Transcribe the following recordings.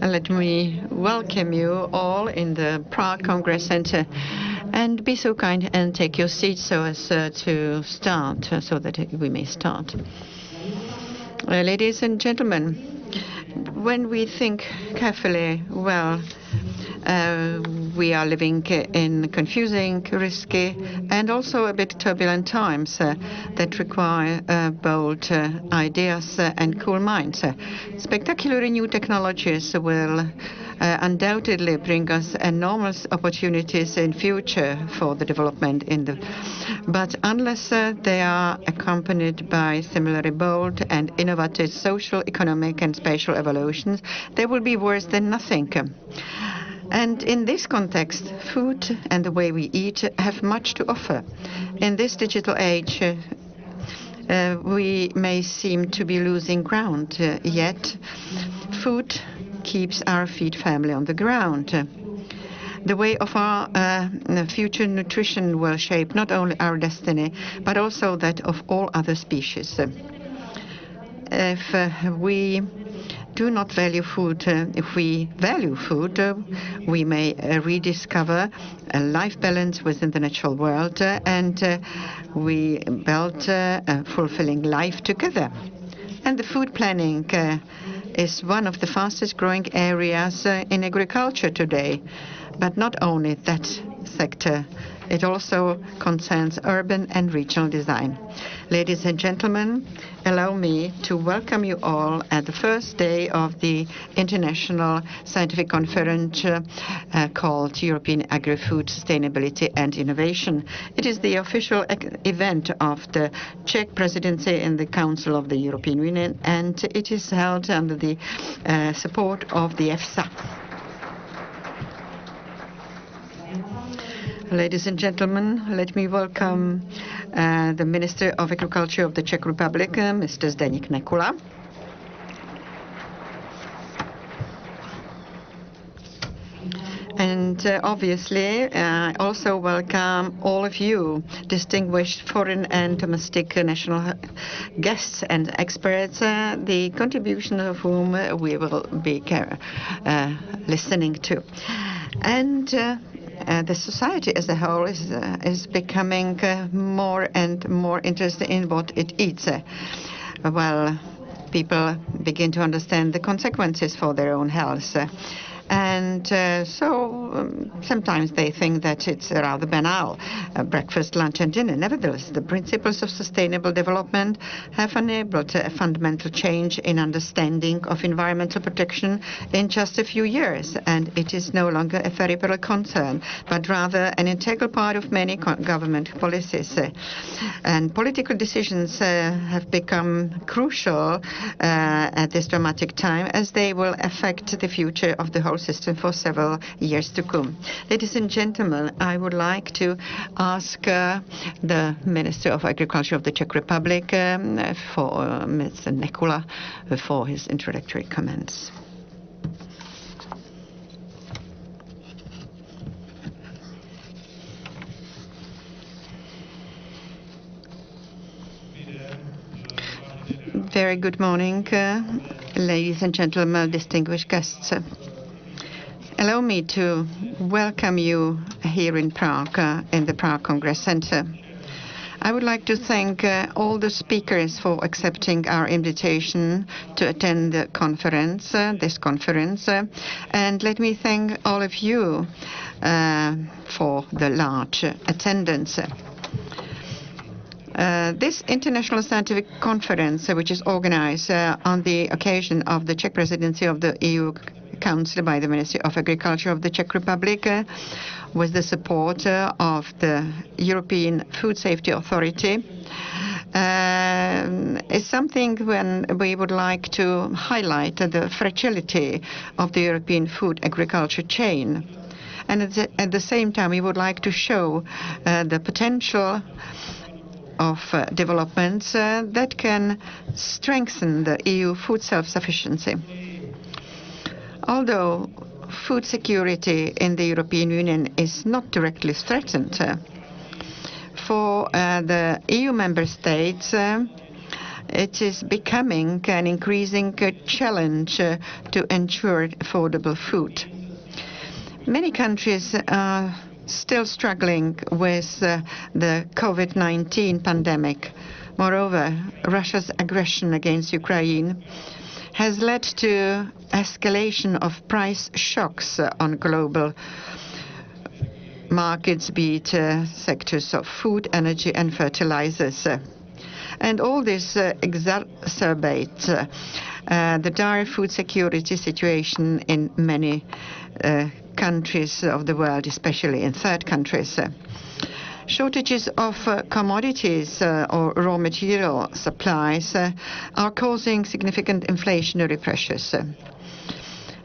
Let me welcome you all in the Prague Congress Center, and be so kind and take your seats so as to start, so that we may start. Ladies and gentlemen, when we think carefully, well, we are living in confusing, risky, and also a bit turbulent times that require bold ideas and cool minds. Spectacular new technologies will undoubtedly bring us enormous opportunities in future for the development but unless they are accompanied by similarly bold and innovative social, economic and spatial evolutions, they will be worse than nothing. And in this context, food and the way we eat have much to offer. In this digital age, we may seem to be losing ground, yet food keeps our feet firmly on the ground. The way of our future nutrition will shape not only our destiny, but also that of all other species. If we do not value food, if we value food, we may rediscover a life balance within the natural world, and we build a fulfilling life together. And the food planning is one of the fastest growing areas in agriculture today. But not only that sector, it also concerns urban and regional design. Ladies and gentlemen, allow me to welcome you all at the first day of the International Scientific Conference called European Agri-Food Sustainability and Innovation. It is the official event of the Czech presidency in the Council of the European Union, and it is held under the support of the EFSA. Ladies and gentlemen, let me welcome the Minister of Agriculture of the Czech Republic, Mr. Zdeněk Nekula. And obviously, I also welcome all of you, distinguished foreign and domestic national guests and experts, the contribution of whom we will be listening to. And the society as a whole is becoming more and more interested in what it eats. Well, people begin to understand the consequences for their own health. And so sometimes they think that it's rather banal, breakfast, lunch and dinner. Nevertheless, the principles of sustainable development have enabled a fundamental change in understanding of environmental protection in just a few years. And it is no longer a peripheral concern, but rather an integral part of many government policies. And political decisions have become crucial at this dramatic time, as they will affect the future of the whole system for several years to come. Ladies and gentlemen, I would like to ask the Minister of Agriculture of the Czech Republic, for Mr. Nekula, for his introductory comments. Very good morning, ladies and gentlemen, distinguished guests. Allow me to welcome you here in Prague, in the Prague Congress Center. I would like to thank all the speakers for accepting our invitation to attend the conference, this conference, and let me thank all of you for the large attendance. This International Scientific Conference, which is organized on the occasion of the Czech presidency of the EU Council by the Ministry of Agriculture of the Czech Republic, with the support of the European Food Safety Authority, is something when we would like to highlight the fragility of the European food agriculture chain. And at the same time, we would like to show the potential of developments that can strengthen the EU food self-sufficiency. Although food security in the European Union is not directly threatened, for the EU member states, it is becoming an increasing challenge to ensure affordable food. Many countries are still struggling with the COVID-19 pandemic. Moreover, Russia's aggression against Ukraine has led to escalation of price shocks on global markets, be it sectors of food, energy and fertilizers. And all this exacerbates the dire food security situation in many countries of the world, especially in third countries. Shortages of commodities or raw material supplies are causing significant inflationary pressures.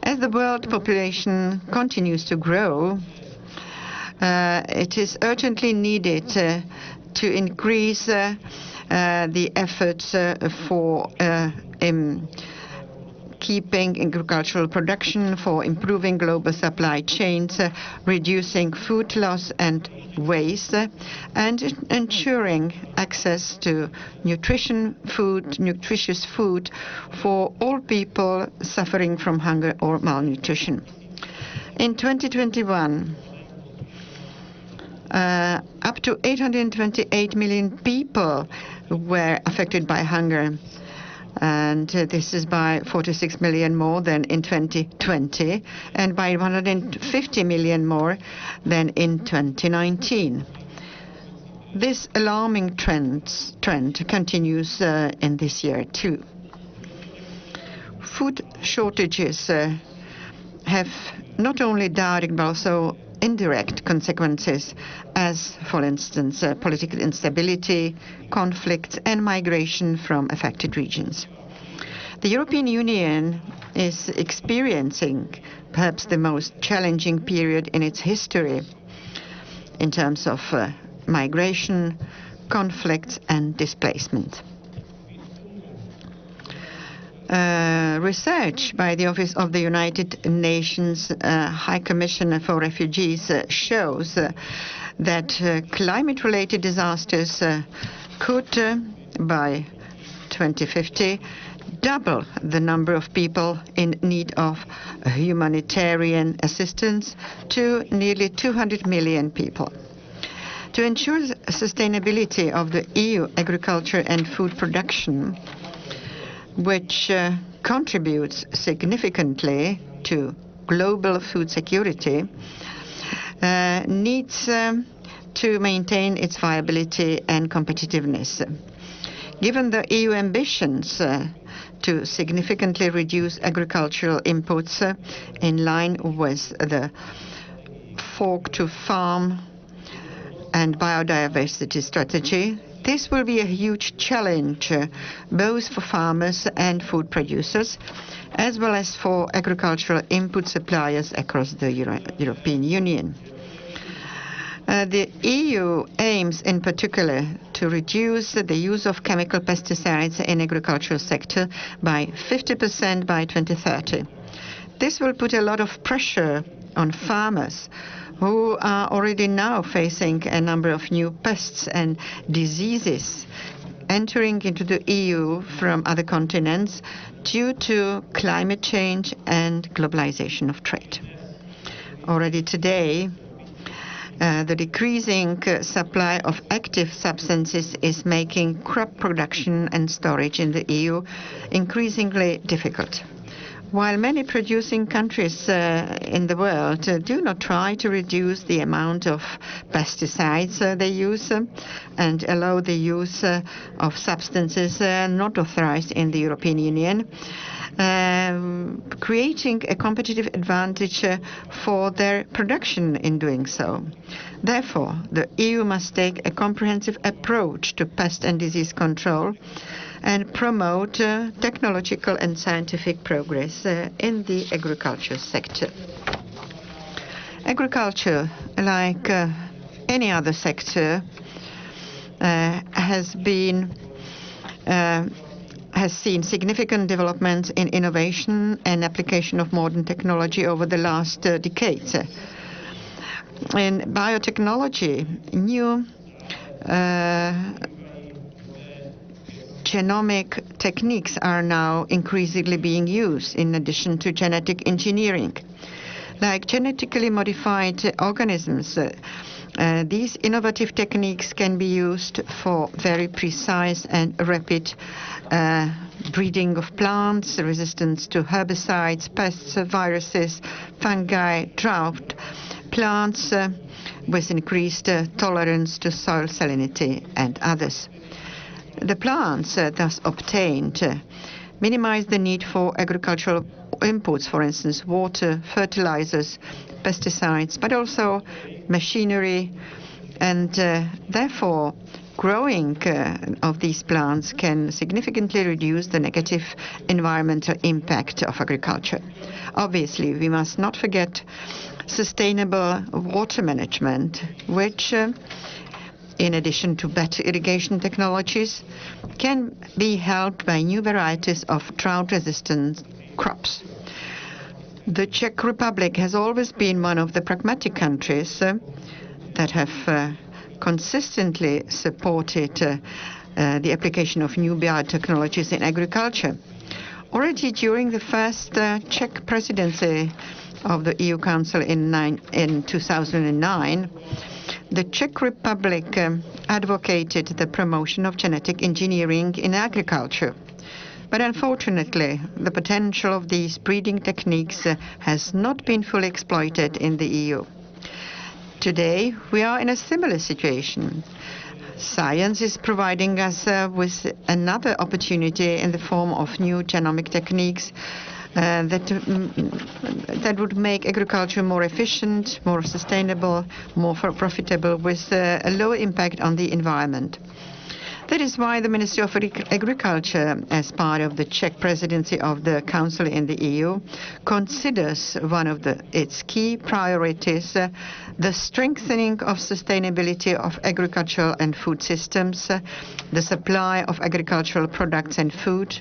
As the world population continues to grow, it is urgently needed to increase the efforts for keeping agricultural production, for improving global supply chains, reducing food loss and waste, and ensuring access to nutritious food for all people suffering from hunger or malnutrition. In 2021, up to 828 million people were affected by hunger. And this is by 46 million more than in 2020 and by 150 million more than in 2019. This alarming trend continues in this year too. Food shortages have not only direct but also indirect consequences as, for instance, political instability, conflicts and migration from affected regions. The European Union is experiencing perhaps the most challenging period in its history in terms of migration, conflicts and displacement. Research by the Office of the United Nations High Commissioner for Refugees shows that climate-related disasters could, by 2050, double the number of people in need of humanitarian assistance to nearly 200 million people. To ensure sustainability of the EU agriculture and food production, which contributes significantly to global food security, needs to maintain its viability and competitiveness. Given the EU ambitions to significantly reduce agricultural inputs in line with the fork to farm and biodiversity strategy, this will be a huge challenge both for farmers and food producers, as well as for agricultural input suppliers across the European Union. The EU aims in particular to reduce the use of chemical pesticides in the agricultural sector by 50% by 2030. This will put a lot of pressure on farmers who are already now facing a number of new pests and diseases entering into the EU from other continents due to climate change and globalization of trade. Already today, the decreasing supply of active substances is making crop production and storage in the EU increasingly difficult. While many producing countries in the world do not try to reduce the amount of pesticides they use and allow the use of substances not authorized in the European Union, creating a competitive advantage for their production in doing so. Therefore, the EU must take a comprehensive approach to pest and disease control and promote technological and scientific progress in the agriculture sector. Agriculture, like any other sector, has seen significant developments in innovation and application of modern technology over the last decades. In biotechnology, new genomic techniques are now increasingly being used in addition to genetic engineering. Like genetically modified organisms, these innovative techniques can be used for very precise and rapid breeding of plants, resistance to herbicides, pests, viruses, fungi, drought, plants with increased tolerance to soil salinity, and others. The plants thus obtained minimize the need for agricultural inputs, for instance, water, fertilizers, pesticides, but also machinery, and therefore growing of these plants can significantly reduce the negative environmental impact of agriculture. Obviously, we must not forget sustainable water management, which in addition to better irrigation technologies, can be helped by new varieties of drought-resistant crops. The Czech Republic has always been one of the pragmatic countries that have consistently supported the application of new biotechnologies in agriculture. Already during the first Czech presidency of the EU Council in 2009, the Czech Republic advocated the promotion of genetic engineering in agriculture. But unfortunately, the potential of these breeding techniques has not been fully exploited in the EU. Today, we are in a similar situation. Science is providing us with another opportunity in the form of new genomic techniques that would make agriculture more efficient, more sustainable, more profitable, with a lower impact on the environment. That is why the Ministry of Agriculture, as part of the Czech presidency of the Council in the EU, considers one of its key priorities the strengthening of sustainability of agricultural and food systems, the supply of agricultural products and food,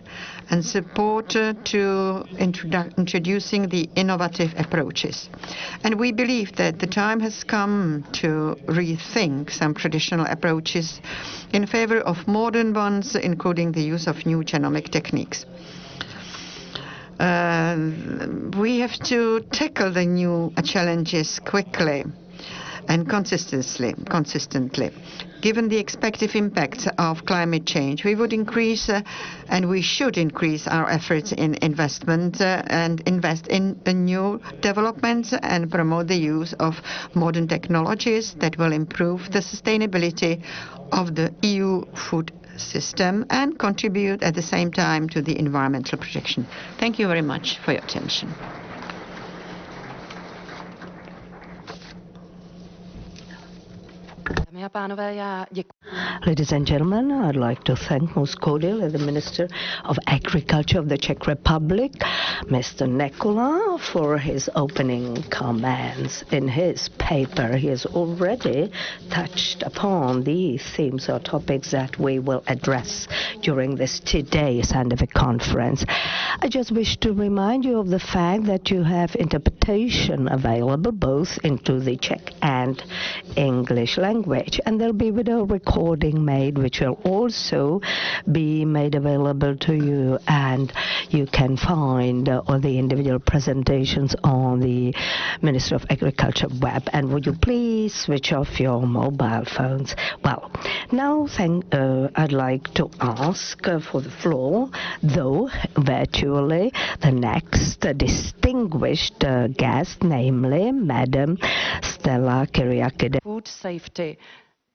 and support to introducing the innovative approaches. And we believe that the time has come to rethink some traditional approaches in favor of modern ones, including the use of new genomic techniques. We have to tackle the new challenges quickly and consistently. Given the expected impacts of climate change, we would increase and we should increase our efforts in investment and invest in new developments and promote the use of modern technologies that will improve the sustainability of the EU food system and contribute at the same time to the environmental protection. Thank you very much for your attention. Ladies and gentlemen, I'd like to thank most cordially the Minister of Agriculture of the Czech Republic, Mr. Nekula, for his opening comments. In his paper, he has already touched upon the themes or topics that we will address during this today's scientific conference. I just wish to remind you of the fact that you have interpretation available both into the Czech and English language, and there'll be video recording made which will also be made available to you, and you can find all the individual presentations on the Ministry of Agriculture web. And would you please switch off your mobile phones? Well, now I'd like to ask for the floor, though virtually, the next distinguished guest, namely Madam Stella Kyriakides. Food Safety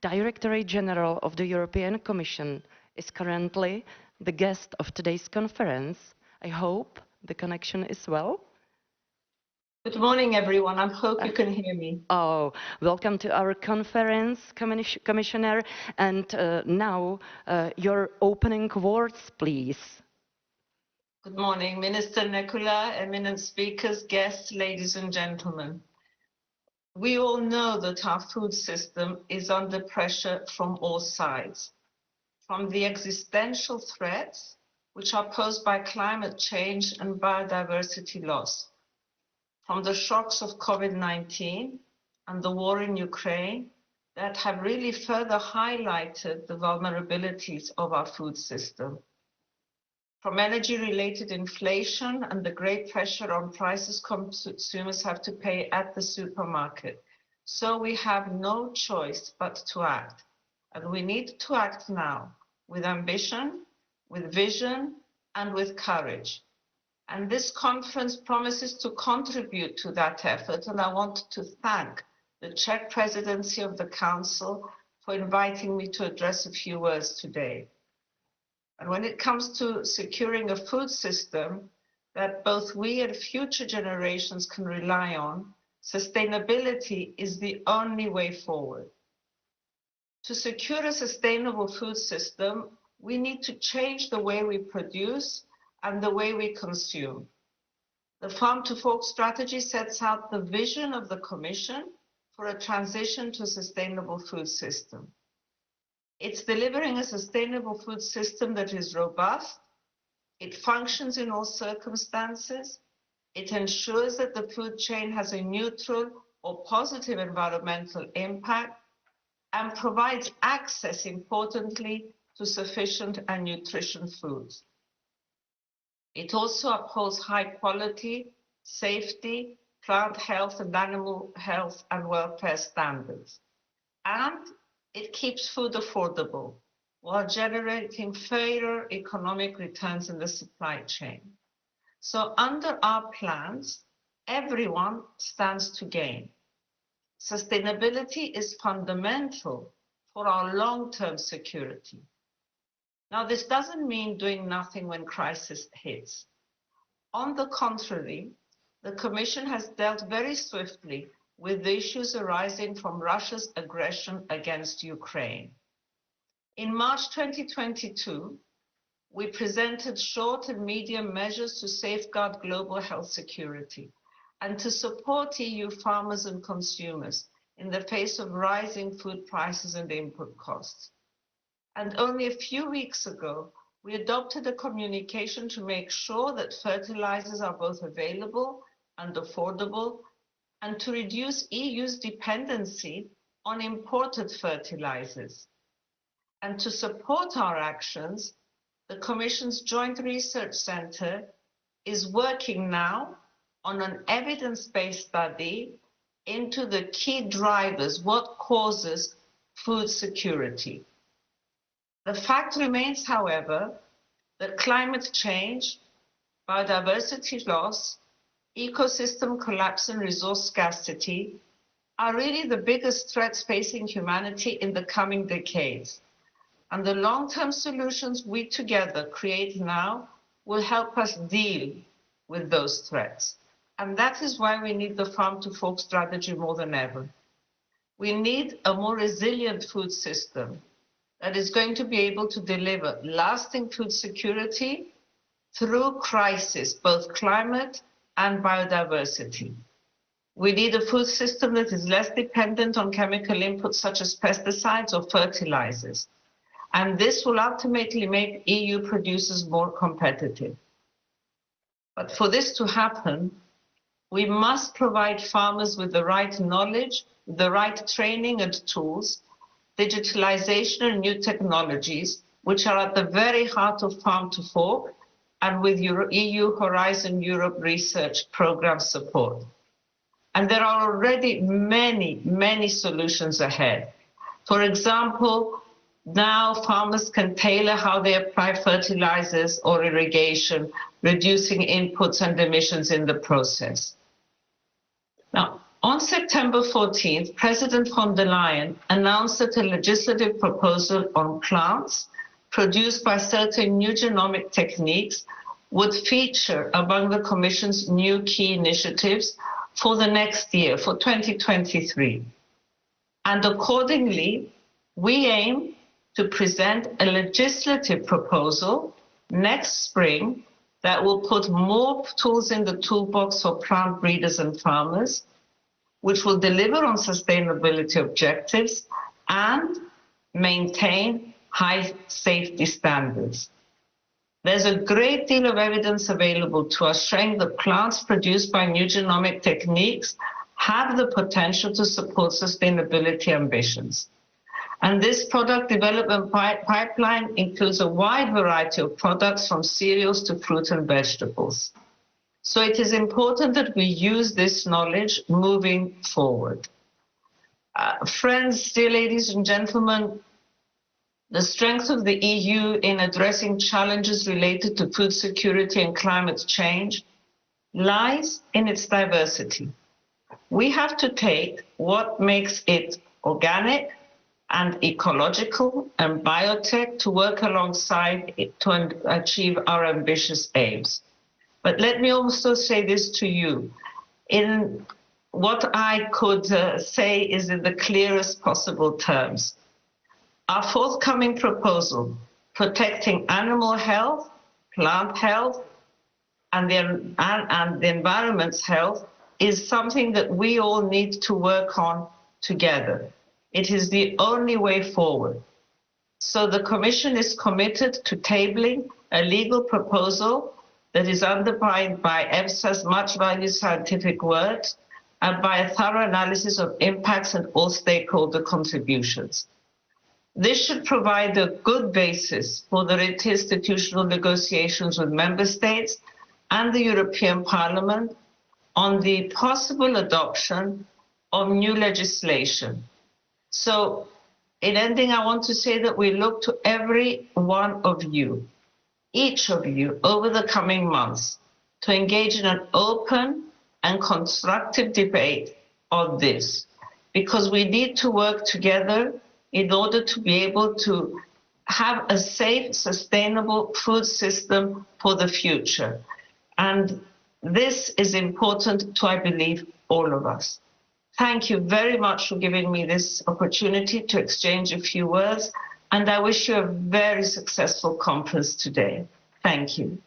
Directorate General of the European Commission is currently the guest of today's conference. I hope the connection is well. Good morning, everyone. I hope you can hear me. Oh, welcome to our conference, Commissioner. And now, your opening words, please. Good morning, Minister Nekula, eminent speakers, guests, ladies and gentlemen. We all know that our food system is under pressure from all sides, from the existential threats which are posed by climate change and biodiversity loss, from the shocks of COVID-19 and the war in Ukraine that have really further highlighted the vulnerabilities of our food system. From energy-related inflation and the great pressure on prices consumers have to pay at the supermarket. So we have no choice but to act. And we need to act now with ambition, with vision, and with courage. And this conference promises to contribute to that effort, and I want to thank the Czech presidency of the Council for inviting me to address a few words today. And when it comes to securing a food system that both we and future generations can rely on, sustainability is the only way forward. To secure a sustainable food system, we need to change the way we produce and the way we consume. The Farm to Fork strategy sets out the vision of the Commission for a transition to a sustainable food system. It's delivering a sustainable food system that is robust, it functions in all circumstances, it ensures that the food chain has a neutral or positive environmental impact, and provides access, importantly, to sufficient and nutritious foods. It also upholds high quality, safety, plant health and animal health and welfare standards. And it keeps food affordable while generating fairer economic returns in the supply chain. So under our plans, everyone stands to gain. Sustainability is fundamental for our long-term security. Now, this doesn't mean doing nothing when crisis hits. On the contrary, the Commission has dealt very swiftly with the issues arising from Russia's aggression against Ukraine. In March 2022, we presented short and medium measures to safeguard global health security and to support EU farmers and consumers in the face of rising food prices and input costs. And only a few weeks ago, we adopted a communication to make sure that fertilizers are both available and affordable, and to reduce EU's dependency on imported fertilizers. And to support our actions, the Commission's Joint Research Centre is working now on an evidence-based study into the key drivers, what causes food security. The fact remains, however, that climate change, biodiversity loss, ecosystem collapse and resource scarcity are really the biggest threats facing humanity in the coming decades. And the long-term solutions we together create now will help us deal with those threats. And that is why we need the Farm to Fork strategy more than ever. We need a more resilient food system that is going to be able to deliver lasting food security through crisis, both climate and biodiversity. We need a food system that is less dependent on chemical inputs such as pesticides or fertilizers. And this will ultimately make EU producers more competitive. But for this to happen, we must provide farmers with the right knowledge, the right training and tools, digitalization and new technologies, which are at the very heart of Farm to Fork, and with EU Horizon Europe research program support. And there are already many solutions ahead. For example, now farmers can tailor how they apply fertilizers or irrigation, reducing inputs and emissions in the process. Now, on September 14th, President von der Leyen announced that a legislative proposal on plants produced by certain new genomic techniques would feature among the Commission's new key initiatives for the next year, for 2023. And accordingly, we aim to present a legislative proposal next spring that will put more tools in the toolbox for plant breeders and farmers, which will deliver on sustainability objectives and maintain high safety standards. There's a great deal of evidence available to us showing that plants produced by new genomic techniques have the potential to support sustainability ambitions. And this product development pipeline includes a wide variety of products from cereals to fruit and vegetables. So it is important that we use this knowledge moving forward. Friends, dear ladies and gentlemen, the strength of the EU in addressing challenges related to food security and climate change lies in its diversity. We have to take what makes it organic and ecological and biotech to work alongside it to achieve our ambitious aims. But let me also say this to you. In what I could say is in the clearest possible terms. Our forthcoming proposal, protecting animal health, plant health, and the environment's health, is something that we all need to work on together. It is the only way forward. So the Commission is committed to tabling a legal proposal that is underpinned by EFSA's much-valued scientific work and by a thorough analysis of impacts and all stakeholder contributions. This should provide a good basis for the interinstitutional negotiations with Member States and the European Parliament on the possible adoption of new legislation. So, in ending, I want to say that we look to every one of you, each of you, over the coming months, to engage in an open and constructive debate on this, because we need to work together in order to be able to have a safe, sustainable food system for the future. And this is important to, I believe, all of us. Thank you very much for giving me this opportunity to exchange a few words, and I wish you a very successful conference today. Thank you.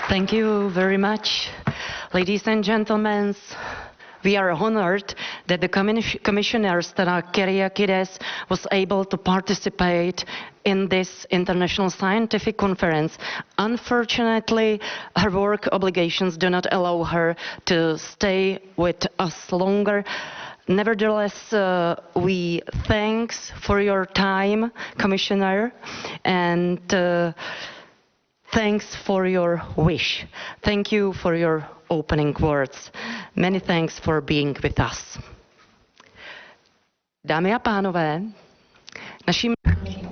Thank you very much. Ladies and gentlemen, we are honored that the Commissioner Stella Kyriakides was able to participate in this international scientific conference. Unfortunately, her work obligations do not allow her to stay with us longer. Nevertheless, we thanks for your time, Commissioner, and thanks for your wish. Thank you for your opening words. Many thanks for being with us. Dámy a pánové, naším...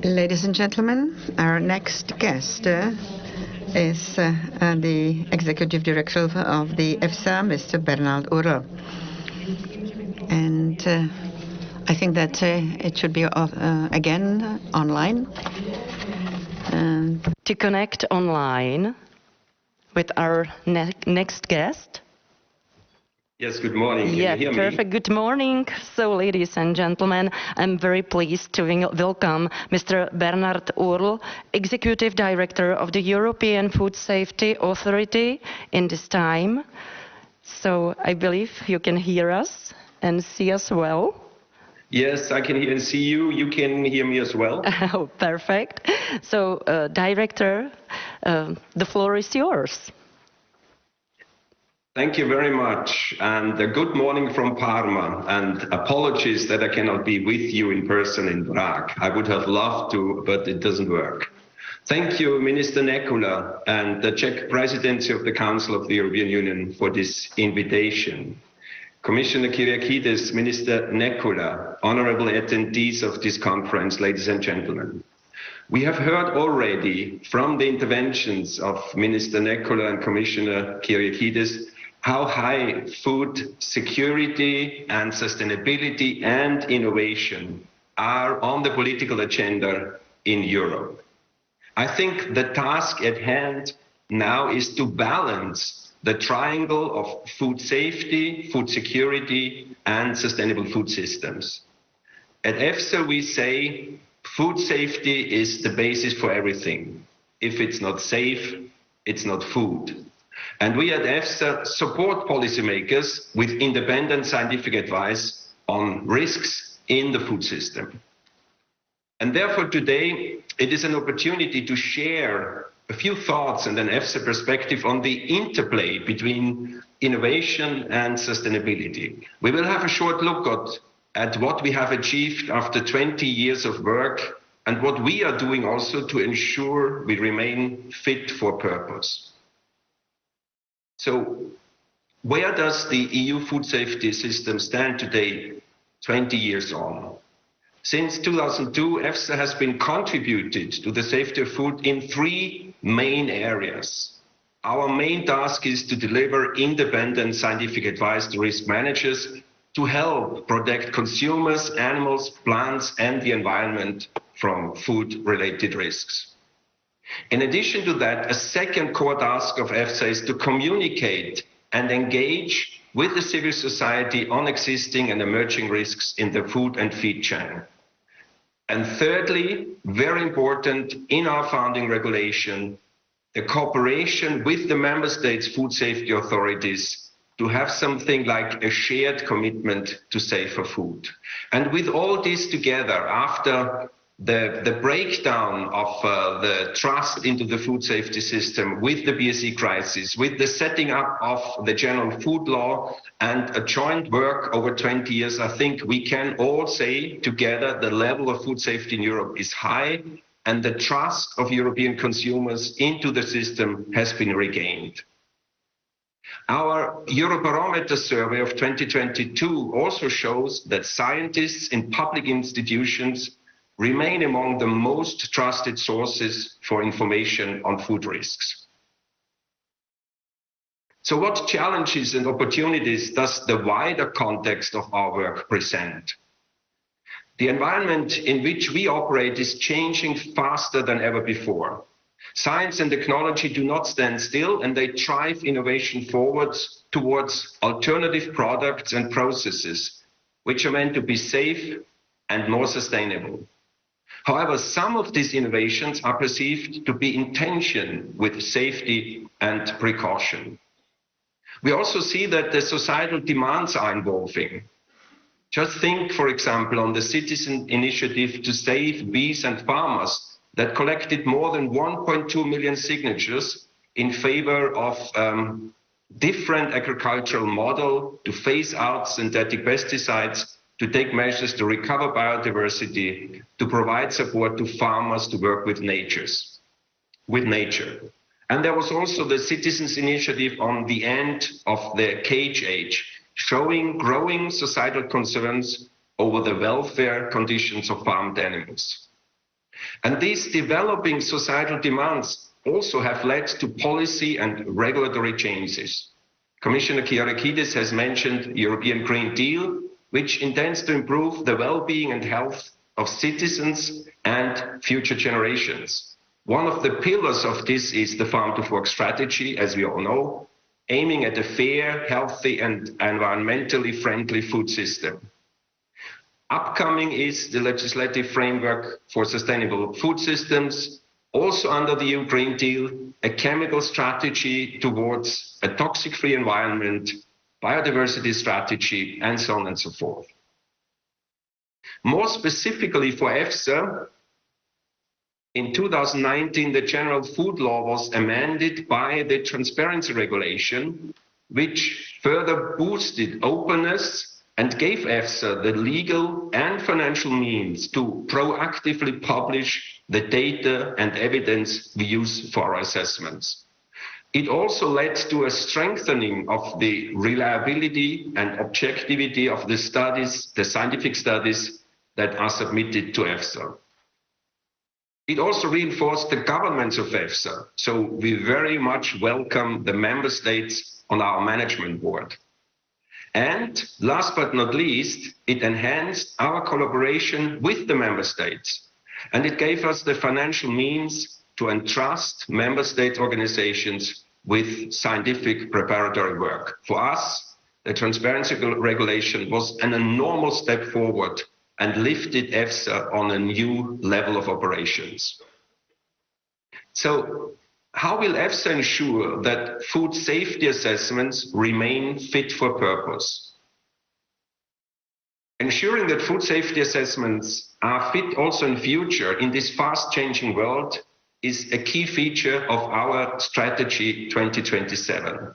Ladies and gentlemen, our next guest is the Executive Director of the EFSA, Mr. Bernhard Url. And I think that it should be again online. To connect online with our next guest. Yes, good morning. Can you hear me? Perfect. Good morning. So, ladies and gentlemen, I'm very pleased to welcome Mr. Bernhard Url, Executive Director of the European Food Safety Authority in this time. So, I believe you can hear us and see us well. Yes, I can hear and see you. You can hear me as well. Oh, perfect. So, Director, the floor is yours. Thank you very much. And good morning from Parma. And apologies that I cannot be with you in person in Prague. I would have loved to, but it doesn't work. Thank you, Minister Nekula and the Czech Presidency of the Council of the European Union for this invitation. Commissioner Kyriakides, Minister Nekula, honorable attendees of this conference, ladies and gentlemen. We have heard already from the interventions of Minister Nekula and Commissioner Kyriakides how high food security and sustainability and innovation are on the political agenda in Europe. I think the task at hand now is to balance the triangle of food safety, food security, and sustainable food systems. At EFSA, we say food safety is the basis for everything. If it's not safe, it's not food. And we at EFSA support policymakers with independent scientific advice on risks in the food system. And therefore today, it is an opportunity to share a few thoughts and an EFSA perspective on the interplay between innovation and sustainability. We will have a short look at what we have achieved after 20 years of work and what we are doing also to ensure we remain fit for purpose. So where does the EU food safety system stand today, 20 years on? Since 2002, EFSA has been contributed to the safety of food in 3 main areas. Our main task is to deliver independent scientific advice to risk managers to help protect consumers, animals, plants, and the environment from food-related risks. In addition to that, a second core task of EFSA is to communicate and engage with the civil society on existing and emerging risks in the food and feed chain. And thirdly, very important in our founding regulation, the cooperation with the member states' food safety authorities to have something like a shared commitment to safer food. And with all this together, after the breakdown of the trust into the food safety system, with the BSE crisis, with the setting up of the general food law and a joint work over 20 years, I think we can all say together the level of food safety in Europe is high and the trust of European consumers into the system has been regained. Our Eurobarometer survey of 2022 also shows that scientists in public institutions remain among the most trusted sources for information on food risks. So what challenges and opportunities does the wider context of our work present? The environment in which we operate is changing faster than ever before. Science and technology do not stand still, and they drive innovation forwards towards alternative products and processes, which are meant to be safe and more sustainable. However, some of these innovations are perceived to be in tension with safety and precaution. We also see that the societal demands are evolving. Just think, for example, on the citizen initiative to save bees and farmers that collected more than 1.2 million signatures in favor of different agricultural model to phase out synthetic pesticides, to take measures to recover biodiversity, to provide support to farmers to work with nature. And there was also the citizens' initiative on the end of the cage age, showing growing societal concerns over the welfare conditions of farmed animals. And these developing societal demands also have led to policy and regulatory changes. Commissioner Kyriakides has mentioned European Green Deal, which intends to improve the well-being and health of citizens and future generations. One of the pillars of this is the Farm to Fork strategy, as we all know, aiming at a fair, healthy, and environmentally friendly food system. Upcoming is the legislative framework for sustainable food systems, also under the EU Green Deal, a chemical strategy towards a toxic-free environment, biodiversity strategy, and so on and so forth. More specifically for EFSA, in 2019, the General Food Law was amended by the Transparency Regulation, which further boosted openness and gave EFSA the legal and financial means to proactively publish the data and evidence we use for our assessments. It also led to a strengthening of the reliability and objectivity of the studies, the scientific studies that are submitted to EFSA. It also reinforced the governance of EFSA, so we very much welcome the member states on our management board. And last but not least, it enhanced our collaboration with the member states, and it gave us the financial means to entrust member state organizations with scientific preparatory work. For us, the Transparency Regulation was an enormous step forward and lifted EFSA on a new level of operations. So how will EFSA ensure that food safety assessments remain fit for purpose? Ensuring that food safety assessments are fit also in future in this fast-changing world is a key feature of our strategy 2027.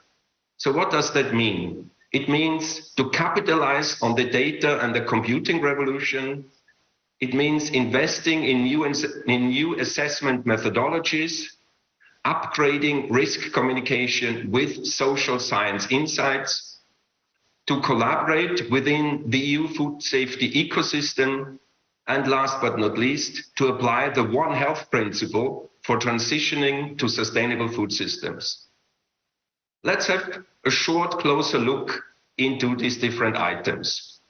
So what does that mean? It means to capitalize on the data and the computing revolution. It means investing in new assessment methodologies, upgrading risk communication with social science insights, to collaborate within the EU food safety ecosystem, and last but not least, to apply the One Health principle for transitioning to sustainable food systems. Let's have a short, closer look into these different items.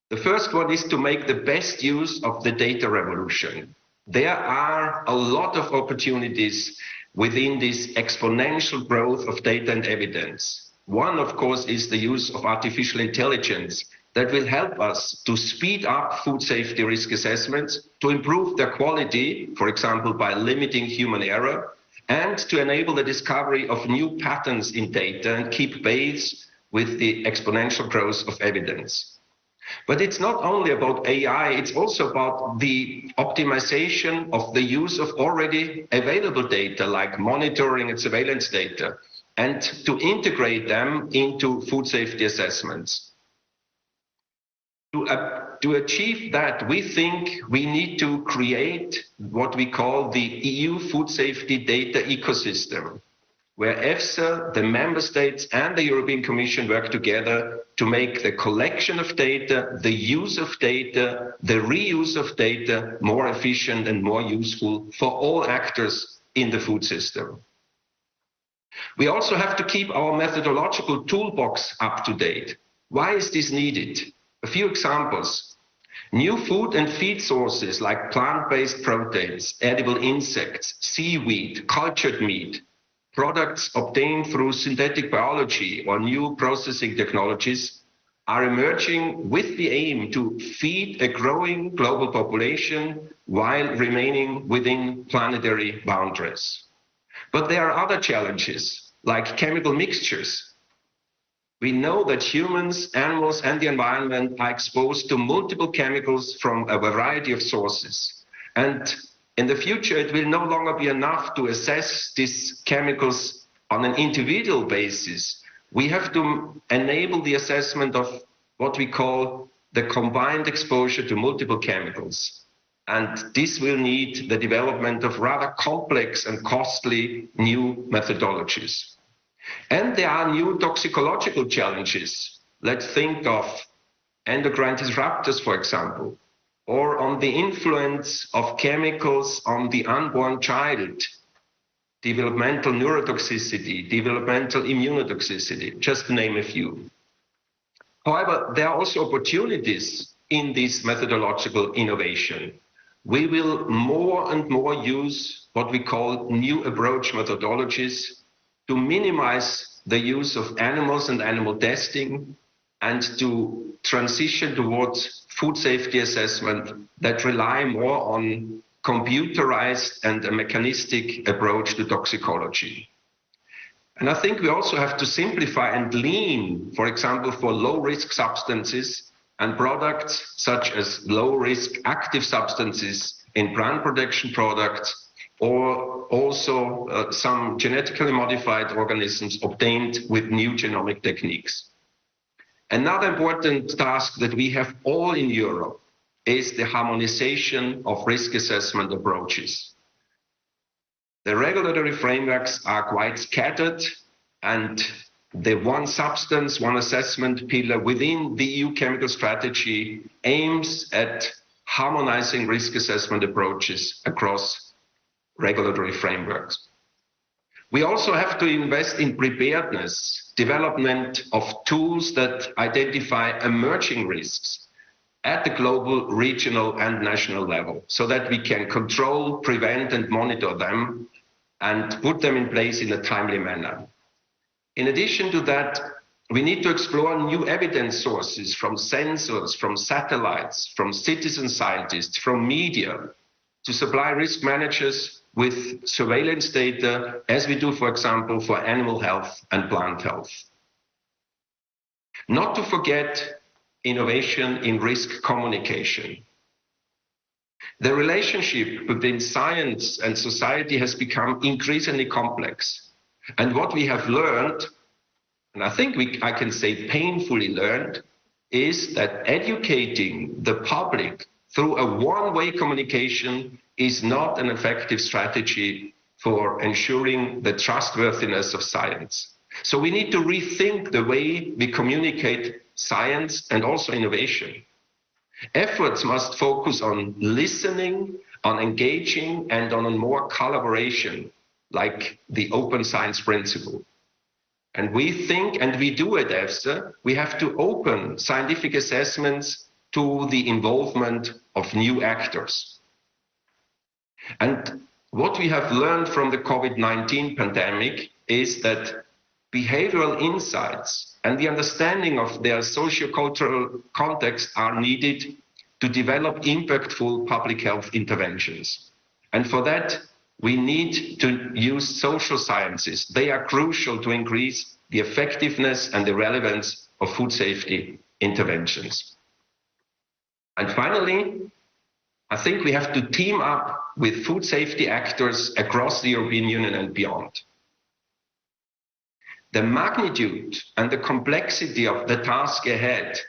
The first one is to make the best use of the data revolution. There are a lot of opportunities within this exponential growth of data and evidence. One, of course, is the use of artificial intelligence that will help us to speed up food safety risk assessments, to improve their quality, for example, by limiting human error, and to enable the discovery of new patterns in data and keep pace with the exponential growth of evidence. But it's not only about AI, it's also about the optimization of the use of already available data, like monitoring and surveillance data, and to integrate them into food safety assessments. To achieve that, we think we need to create what we call the EU food safety data ecosystem, where EFSA, the member states, and the European Commission work together to make the collection of data, the use of data, the reuse of data more efficient and more useful for all actors in the food system. We also have to keep our methodological toolbox up to date. Why is this needed? A few examples. New food and feed sources like plant-based proteins, edible insects, seaweed, cultured meat, products obtained through synthetic biology or new processing technologies are emerging with the aim to feed a growing global population while remaining within planetary boundaries. But there are other challenges, like chemical mixtures. We know that humans, animals, and the environment are exposed to multiple chemicals from a variety of sources. And in the future, it will no longer be enough to assess these chemicals on an individual basis. We have to enable the assessment of what we call the combined exposure to multiple chemicals. And this will need the development of rather complex and costly new methodologies. And there are new toxicological challenges. Let's think of endocrine disruptors, for example, or on the influence of chemicals on the unborn child, developmental neurotoxicity, developmental immunotoxicity, just to name a few. However, there are also opportunities in this methodological innovation. We will more and more use what we call new approach methodologies to minimize the use of animals and animal testing, and to transition towards food safety assessment that rely more on computerized and a mechanistic approach to toxicology. And I think we also have to simplify and lean, for example, for low-risk substances and products such as low-risk active substances in plant protection products, or also some genetically modified organisms obtained with new genomic techniques. Another important task that we have all in Europe is the harmonization of risk assessment approaches. The regulatory frameworks are quite scattered, and the one substance, one assessment pillar within the EU chemical strategy aims at harmonizing risk assessment approaches across regulatory frameworks. We also have to invest in preparedness, development of tools that identify emerging risks at the global, regional, and national level, so that we can control, prevent, and monitor them and put them in place in a timely manner. In addition to that, we need to explore new evidence sources from sensors, from satellites, from citizen scientists, from media, to supply risk managers with surveillance data, as we do, for example, for animal health and plant health. Not to forget innovation in risk communication. The relationship between science and society has become increasingly complex. And what we have learned and I think I can say painfully learned, is that educating the public through a one-way communication is not an effective strategy for ensuring the trustworthiness of science. So we need to rethink the way we communicate science and also innovation. Efforts must focus on listening, on engaging, and on more collaboration, like the open science principle. And we think, and we do at EFSA, we have to open scientific assessments to the involvement of new actors. And what we have learned from the COVID-19 pandemic is that behavioral insights and the understanding of their socio-cultural context are needed to develop impactful public health interventions. And for that, we need to use social sciences. They are crucial to increase the effectiveness and the relevance of food safety interventions. And finally, I think we have to team up with food safety actors across the European Union and beyond. The magnitude and the complexity of the task ahead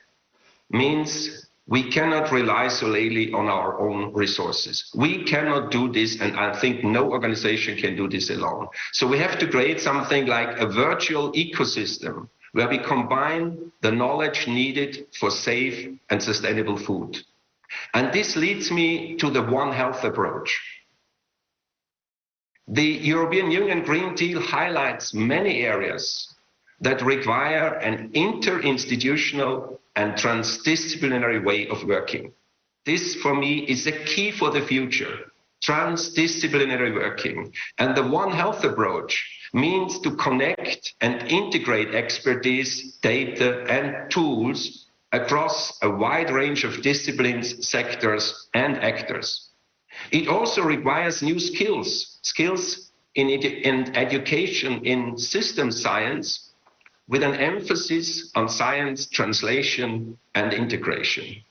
means we cannot rely solely on our own resources. We cannot do this, and I think no organization can do this alone. So we have to create something like a virtual ecosystem where we combine the knowledge needed for safe and sustainable food. And this leads me to the One Health approach. The European Union Green Deal highlights many areas that require an interinstitutional and transdisciplinary way of working. This, for me, is a key for the future, transdisciplinary working. And the One Health approach means to connect and integrate expertise, data, and tools across a wide range of disciplines, sectors, and actors. It also requires new skills in education in system science, with an emphasis on science, translation, and integration.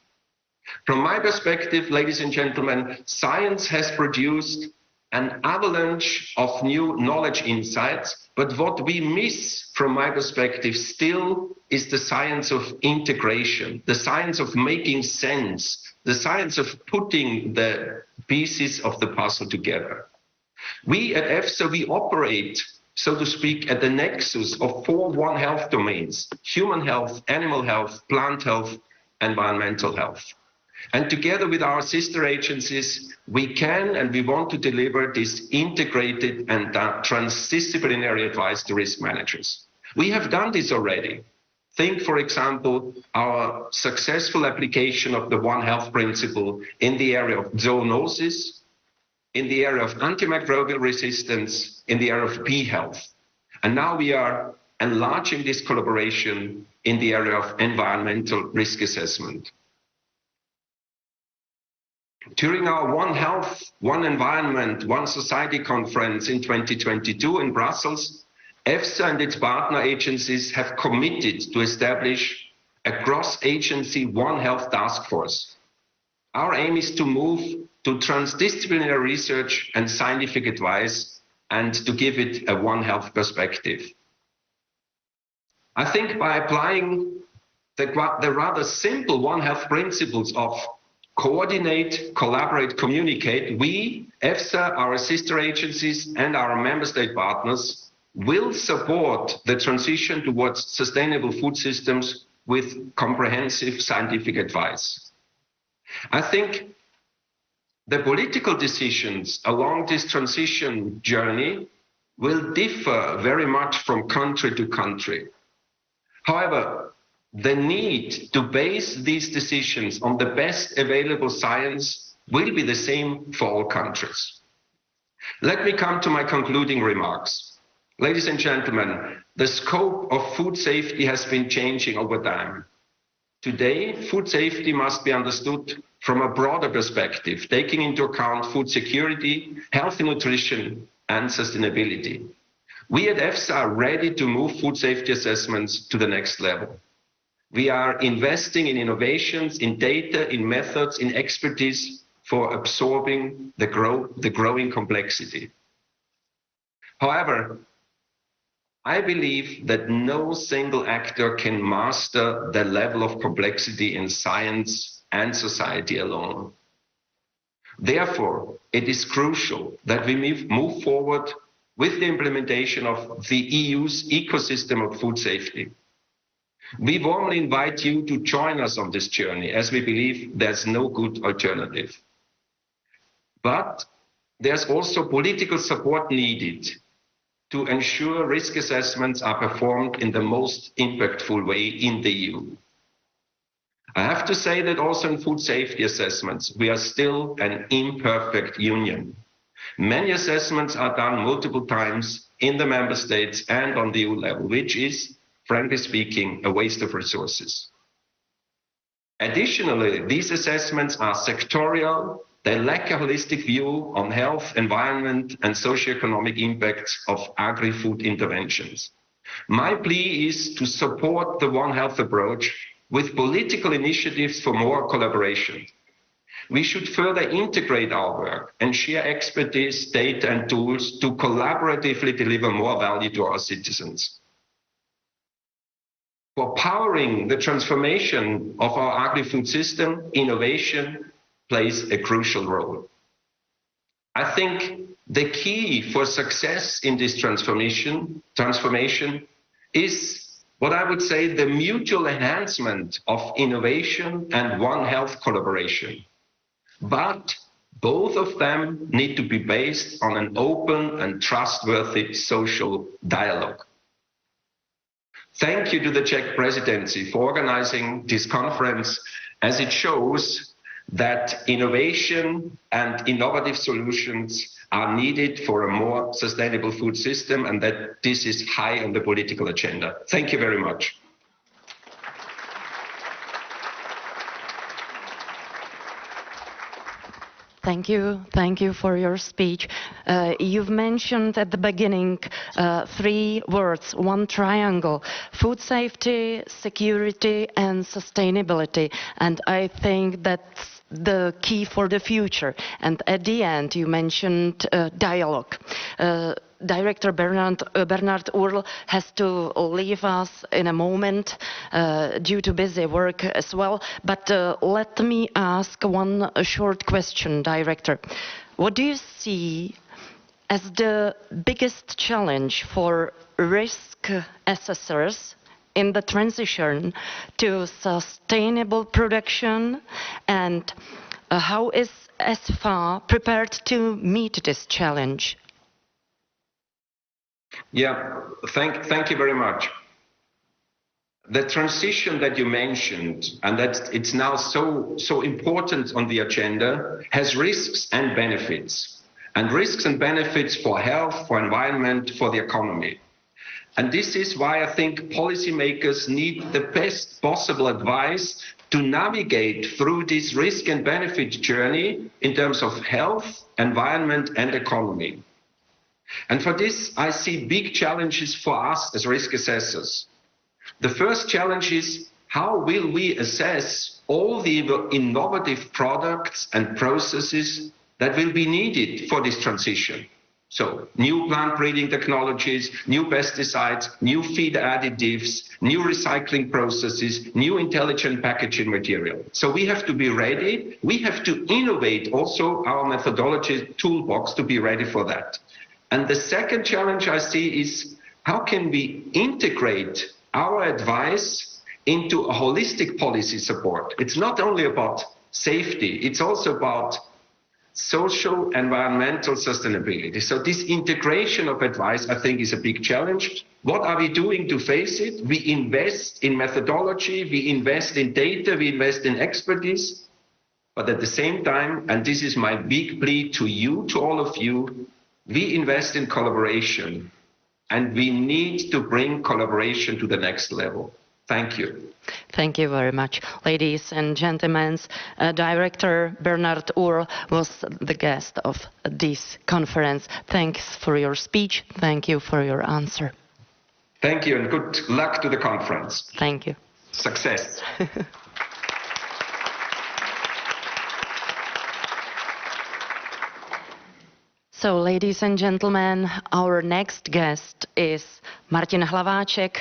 From my perspective, ladies and gentlemen, science has produced an avalanche of new knowledge insights, but what we miss, from my perspective, still is the science of integration, the science of making sense, the science of putting the pieces of the puzzle together. We at EFSA, we operate, so to speak, at the nexus of 4 One Health domains: human health, animal health, plant health, environmental health. And together with our sister agencies, we can and we want to deliver this integrated and transdisciplinary advice to risk managers. We have done this already. Think, for example, our successful application of the One Health principle in the area of zoonosis, in the area of antimicrobial resistance, in the area of bee health. And now we are enlarging this collaboration in the area of environmental risk assessment. During our One Health, One Environment, One Society conference in 2022 in Brussels, EFSA and its partner agencies have committed to establish a cross-agency One Health task force. Our aim is to move to transdisciplinary research and scientific advice and to give it a One Health perspective. I think by applying the rather simple One Health principles of coordinate, collaborate, communicate, we, EFSA, our sister agencies, and our member state partners will support the transition towards sustainable food systems with comprehensive scientific advice. I think the political decisions along this transition journey will differ very much from country to country. However, the need to base these decisions on the best available science will be the same for all countries. Let me come to my concluding remarks. Ladies and gentlemen, the scope of food safety has been changing over time. Today, food safety must be understood from a broader perspective, taking into account food security, healthy nutrition, and sustainability. We at EFSA are ready to move food safety assessments to the next level. We are investing in innovations, in data, in methods, in expertise for absorbing the growing complexity. However, I believe that no single actor can master the level of complexity in science and society alone. Therefore, it is crucial that we move forward with the implementation of the EU's ecosystem of food safety. We warmly invite you to join us on this journey, as we believe there's no good alternative. But there's also political support needed to ensure risk assessments are performed in the most impactful way in the EU. I have to say that also in food safety assessments, we are still an imperfect union. Many assessments are done multiple times in the member states and on the EU level, which is, frankly speaking, a waste of resources. Additionally, these assessments are sectorial. They lack a holistic view on health, environment, and socioeconomic impacts of agri-food interventions. My plea is to support the One Health approach with political initiatives for more collaboration. We should further integrate our work and share expertise, data, and tools to collaboratively deliver more value to our citizens. For powering the transformation of our agri-food system, innovation plays a crucial role. I think the key for success in this transformation is what I would say the mutual enhancement of innovation and One Health collaboration. But both of them need to be based on an open and trustworthy social dialogue. Thank you to the Czech presidency for organizing this conference, as it shows that innovation and innovative solutions are needed for a more sustainable food system, and that this is high on the political agenda. Thank you very much. Thank you for your speech. You've mentioned at the beginning 3 words, one triangle: food safety, security, and sustainability. And I think that's the key for the future. And at the end, you mentioned dialogue. Director Bernhard Url has to leave us in a moment due to busy work as well. But let me ask one short question, Director. What do you see as the biggest challenge for risk assessors in the transition to sustainable production, and how is SFA prepared to meet this challenge? Yeah, thank you very much. The transition that you mentioned, and that it's now so important on the agenda, has risks and benefits. And risks and benefits for health, for environment, for the economy. And this is why I think policymakers need the best possible advice to navigate through this risk and benefit journey in terms of health, environment, and economy. And for this, I see big challenges for us as risk assessors. The first challenge is, how will we assess all the innovative products and processes that will be needed for this transition? So new plant breeding technologies, new pesticides, new feed additives, new recycling processes, new intelligent packaging material. So we have to be ready. We have to innovate also our methodology toolbox to be ready for that. And the second challenge I see is, how can we integrate our advice into a holistic policy support? It's not only about safety, it's also about social, environmental sustainability. So this integration of advice, I think, is a big challenge. What are we doing to face it? We invest in methodology, we invest in data, we invest in expertise. But at the same time, and this is my big plea to you, to all of you, we invest in collaboration, and we need to bring collaboration to the next level. Thank you. Thank you very much. Ladies and gentlemen, Director Bernhard Url was the guest of this conference. Thanks for your speech. Thank you for your answer. Thank you, and good luck to the conference. Thank you. Success. So, ladies and gentlemen, our next guest is Martin Hlaváček,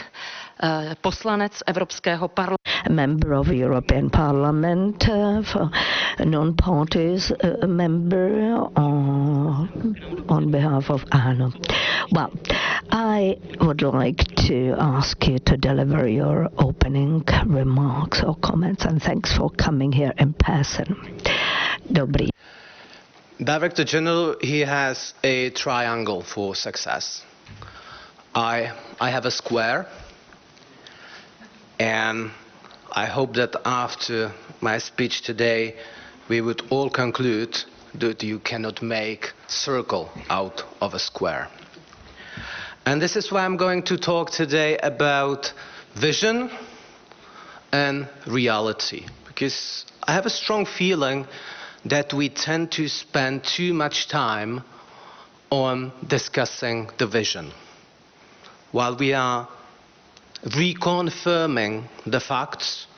poslanec Evropského parlamentu. A member of European Parliament, for non-parties member on behalf of ANO. Well, I would like to ask you to deliver your opening remarks or comments, and thanks for coming here in person. Dobrý. Director General, he has a triangle for success. I have a square, and I hope that after my speech today, we would all conclude that you cannot make a circle out of a square. And this is why I'm going to talk today about vision and reality, because I have a strong feeling that we tend to spend too much time on discussing the vision, while we are reconfirming the facts,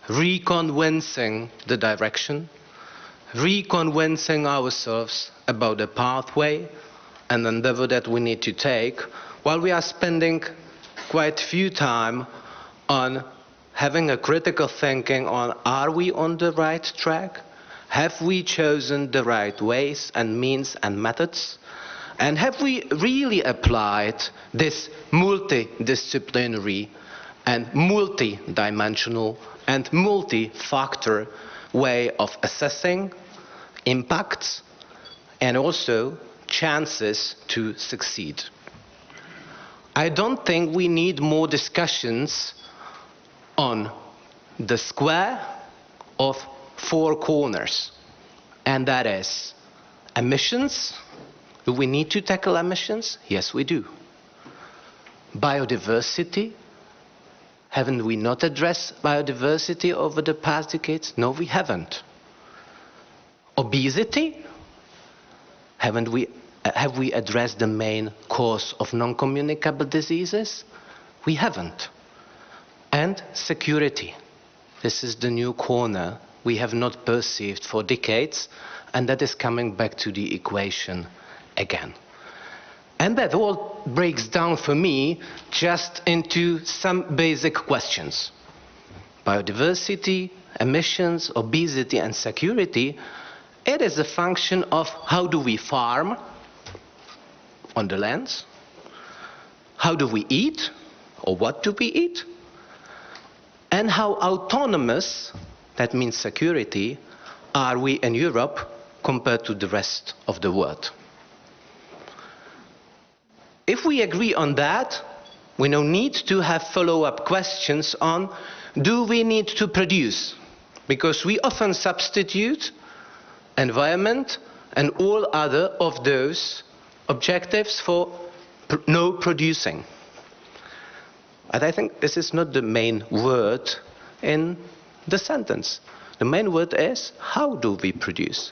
reconvincing the direction, reconvincing ourselves about the pathway and endeavor that we need to take, while we are spending quite few time on having a critical thinking on, are we on the right track? Have we chosen the right ways and means and methods? And have we really applied this multidisciplinary and multi-dimensional and multi-factor way of assessing impacts and also chances to succeed? I don't think we need more discussions on the square of four corners, and that is emissions. Do we need to tackle emissions? Yes, we do. Biodiversity. Haven't we not addressed biodiversity over the past decades? No, we haven't. Obesity. Have we addressed the main cause of non-communicable diseases? We haven't. And security. This is the new corner we have not perceived for decades, and that is coming back to the equation again. And that all breaks down for me just into some basic questions. Biodiversity, emissions, obesity, and security, it is a function of how do we farm on the lands, how do we eat, or what do we eat, and how autonomous, that means security, are we in Europe compared to the rest of the world. If we agree on that, we now need to have follow-up questions on, do we need to produce? Because we often substitute environment and all other of those objectives for no producing. And I think this is not the main word in the sentence. The main word is, how do we produce?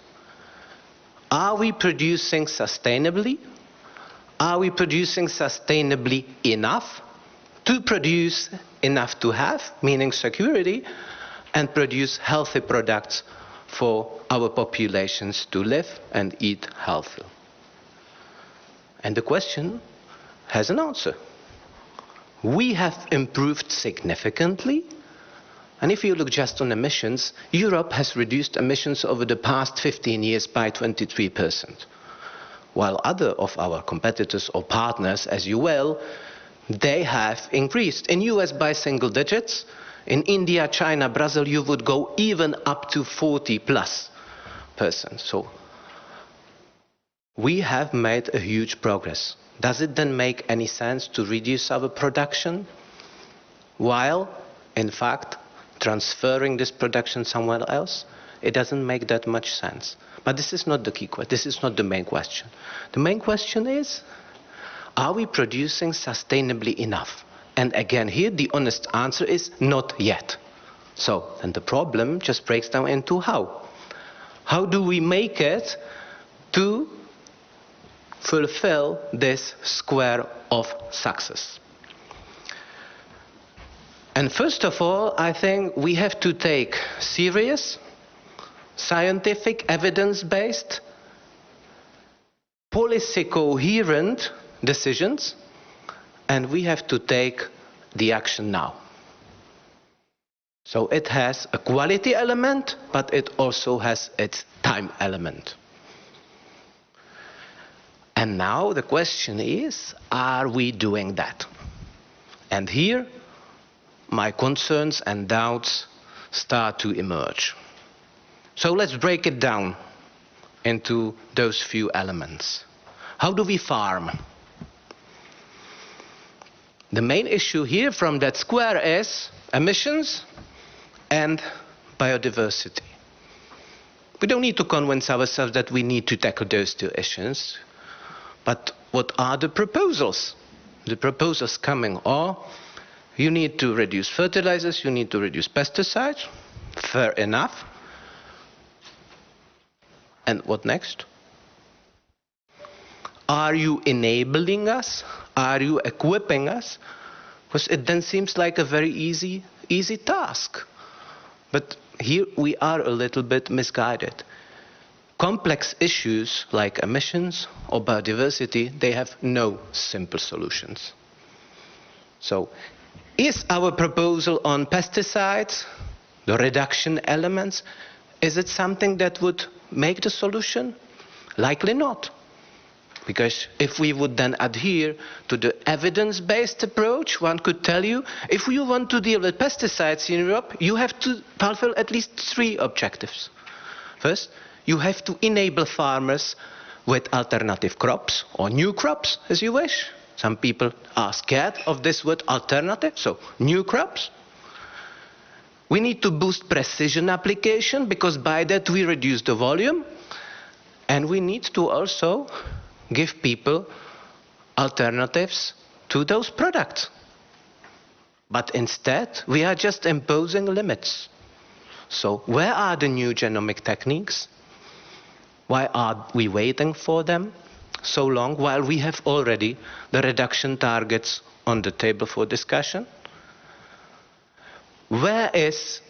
Are we producing sustainably? Are we producing sustainably enough to produce enough to have, meaning security, and produce healthy products for our populations to live and eat healthy? And the question has an answer. We have improved significantly. And if you look just on emissions, Europe has reduced emissions over the past 15 years by 23%. While other of our competitors or partners, as you will, they have increased. In US by single digits. In India, China, Brazil, you would go even up to 40+%. So we have made a huge progress. Does it then make any sense to reduce our production while, in fact, transferring this production somewhere else? It doesn't make that much sense. But this is not the key question. This is not the main question. The main question is, are we producing sustainably enough? And again, here the honest answer is not yet. So then the problem just breaks down into how. How do we make it to fulfill this square of success? And first of all, I think we have to take serious, scientific, evidence-based policy coherent decisions, and we have to take the action now. So it has a quality element, but it also has its time element. And now the question is, are we doing that? And here, my concerns and doubts start to emerge. So let's break it down into those few elements. How do we farm? The main issue here from that square is emissions and biodiversity. We don't need to convince ourselves that we need to tackle those two issues. But what are the proposals? The proposals coming are, you need to reduce fertilizers, you need to reduce pesticides. Fair enough. And what next? Are you enabling us? Are you equipping us? Because it then seems like a very easy task. But here we are a little bit misguided. Complex issues like emissions or biodiversity, they have no simple solutions. So, is our proposal on pesticides, the reduction elements, is it something that would make the solution? Likely not. Because if we would then adhere to the evidence-based approach, one could tell you, if you want to deal with pesticides in Europe, you have to fulfill at least 3 objectives. First, you have to enable farmers with alternative crops, or new crops, as you wish. Some people are scared of this word alternative, so new crops. We need to boost precision application, because by that we reduce the volume. And we need to also give people alternatives to those products. But instead, we are just imposing limits. So where are the new genomic techniques? Why are we waiting for them so long while we have already the reduction targets on the table for discussion? Where is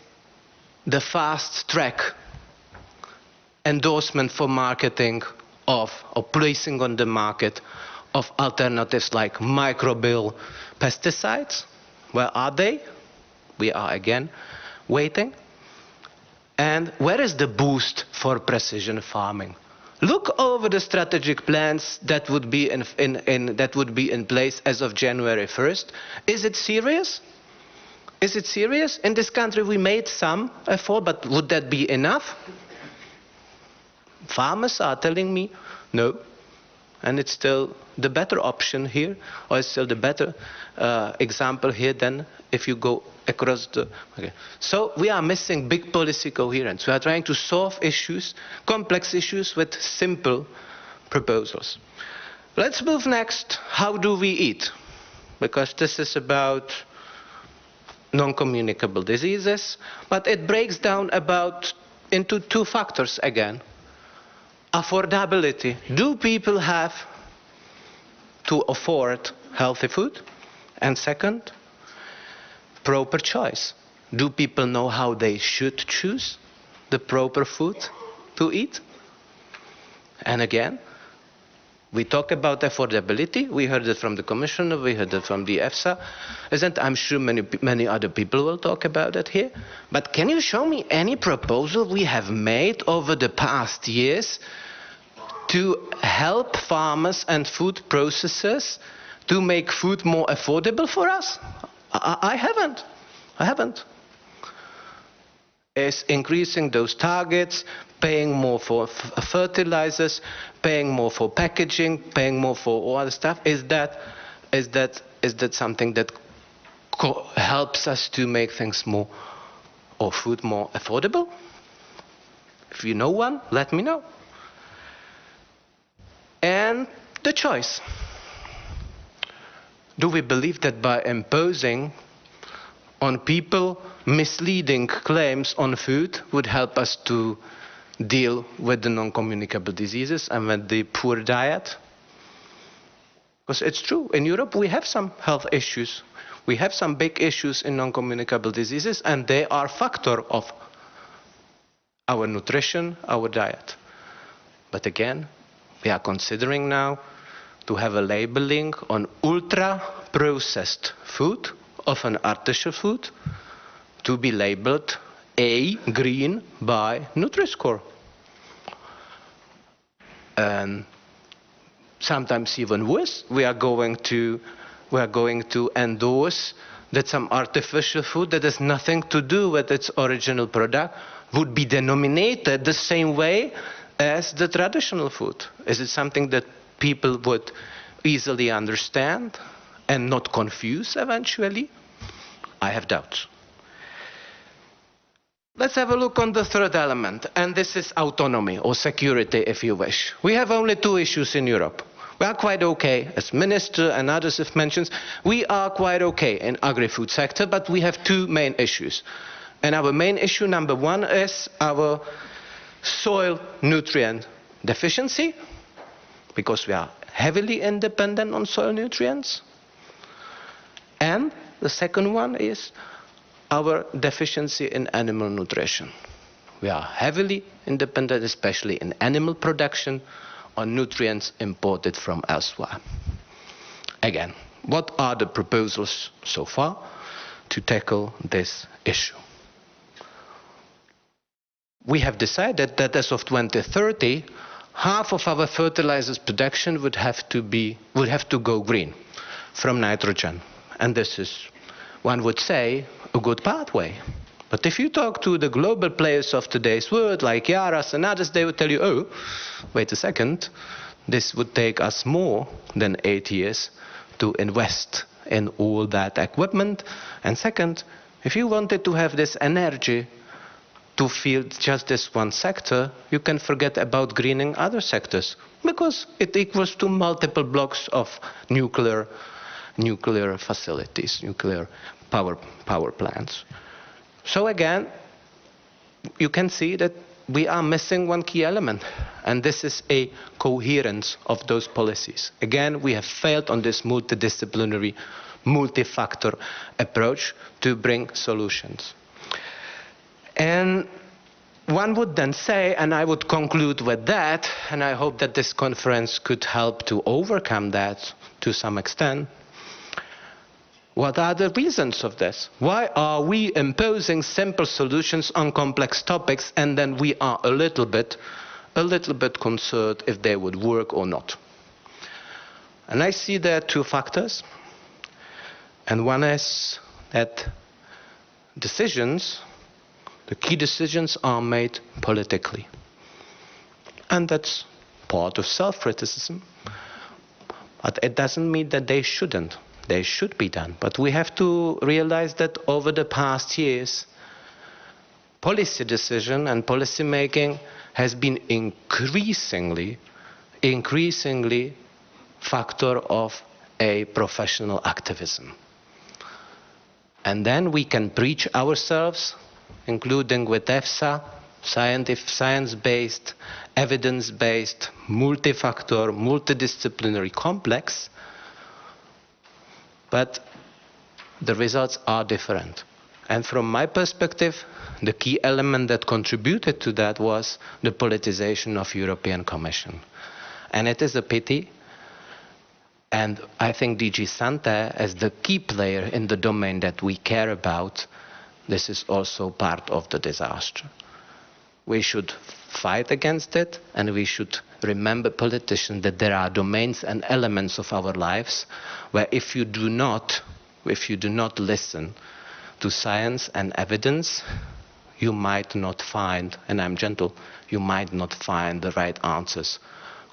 the fast track endorsement for marketing of, or placing on the market of alternatives like microbial pesticides? Where are they? We are again waiting. And where is the boost for precision farming? Look over the strategic plans that would be in place as of January 1st. Is it serious? Is it serious? In this country we made some effort, but would that be enough? Farmers are telling me no. And it's still the better option here, or it's still the better example here than if you go across the... Okay. So we are missing big policy coherence. We are trying to solve issues, complex issues, with simple proposals. Let's move next. How do we eat? Because this is about non-communicable diseases, but it breaks down into 2 factors again. Affordability. Do people have to afford healthy food? And second, proper choice. Do people know how they should choose the proper food to eat? And again, we talk about affordability. We heard it from the Commissioner, we heard it from the EFSA. I'm sure many other people will talk about it here. But can you show me any proposal we have made over the past years to help farmers and food processors to make food more affordable for us? I haven't. Is increasing those targets, paying more for fertilizers, paying more for packaging, paying more for all other stuff, is that something that helps us to make things more, or food more affordable? If you know one, let me know. And the choice. Do we believe that by imposing on people misleading claims on food would help us to deal with the non-communicable diseases and with the poor diet? Because it's true, in Europe we have some health issues. We have some big issues in non-communicable diseases, and they are a factor of our nutrition, our diet. But again, We are considering now to have a labeling on ultra-processed food, often artificial food, to be labeled A, green, by Nutri-Score. And sometimes even worse, we are going to endorse that some artificial food that has nothing to do with its original product would be denominated the same way as the traditional food. Is it something that people would easily understand and not confuse eventually? I have doubts. Let's have a look on the third element, and this is autonomy or security, if you wish. We have only two issues in Europe. We are quite okay, as Minister and others have mentioned, we are quite okay in agri-food sector, but we have two main issues. And our main issue number one is our soil nutrient deficiency, because we are heavily independent on soil nutrients. And the second one is our deficiency in animal nutrition. We are heavily independent, especially in animal production, on nutrients imported from elsewhere. Again, what are the proposals so far to tackle this issue? We have decided that as of 2030, half of our fertilizers production would have to go green from nitrogen. And this is, one would say, a good pathway. But if you talk to the global players of today's world, like Yaras and others, they would tell you, oh, wait a second, this would take us more than 8 years to invest in all that equipment. And second, if you wanted to have this energy to feed just this one sector, you can forget about greening other sectors, because it equals to multiple blocks of nuclear facilities, nuclear power plants. So again, you can see that we are missing one key element, and this is a coherence of those policies. Again, we have failed on this multidisciplinary, multi-factor approach to bring solutions. And one would then say, and I would conclude with that, and I hope that this conference could help to overcome that to some extent. What are the reasons of this? Why are we imposing simple solutions on complex topics, and then we are a little bit concerned if they would work or not? And I see there are two factors. And one is that the key decisions are made politically. And that's part of self-criticism. But it doesn't mean that they shouldn't. They should be done. But we have to realize that over the past years, policy decision and policy making has been increasingly factor of a professional activism. And then we can preach ourselves, including with EFSA, science-based, evidence-based, multi-factor, multidisciplinary complex, but the results are different. And from my perspective, the key element that contributed to that was the politicization of European Commission. And it is a pity. And I think DG Sante, as the key player in the domain that we care about, this is also part of the disaster. We should fight against it, and we should remember, politicians, that there are domains and elements of our lives where if you do not listen to science and evidence, you might not find, and I'm gentle, you might not find the right answers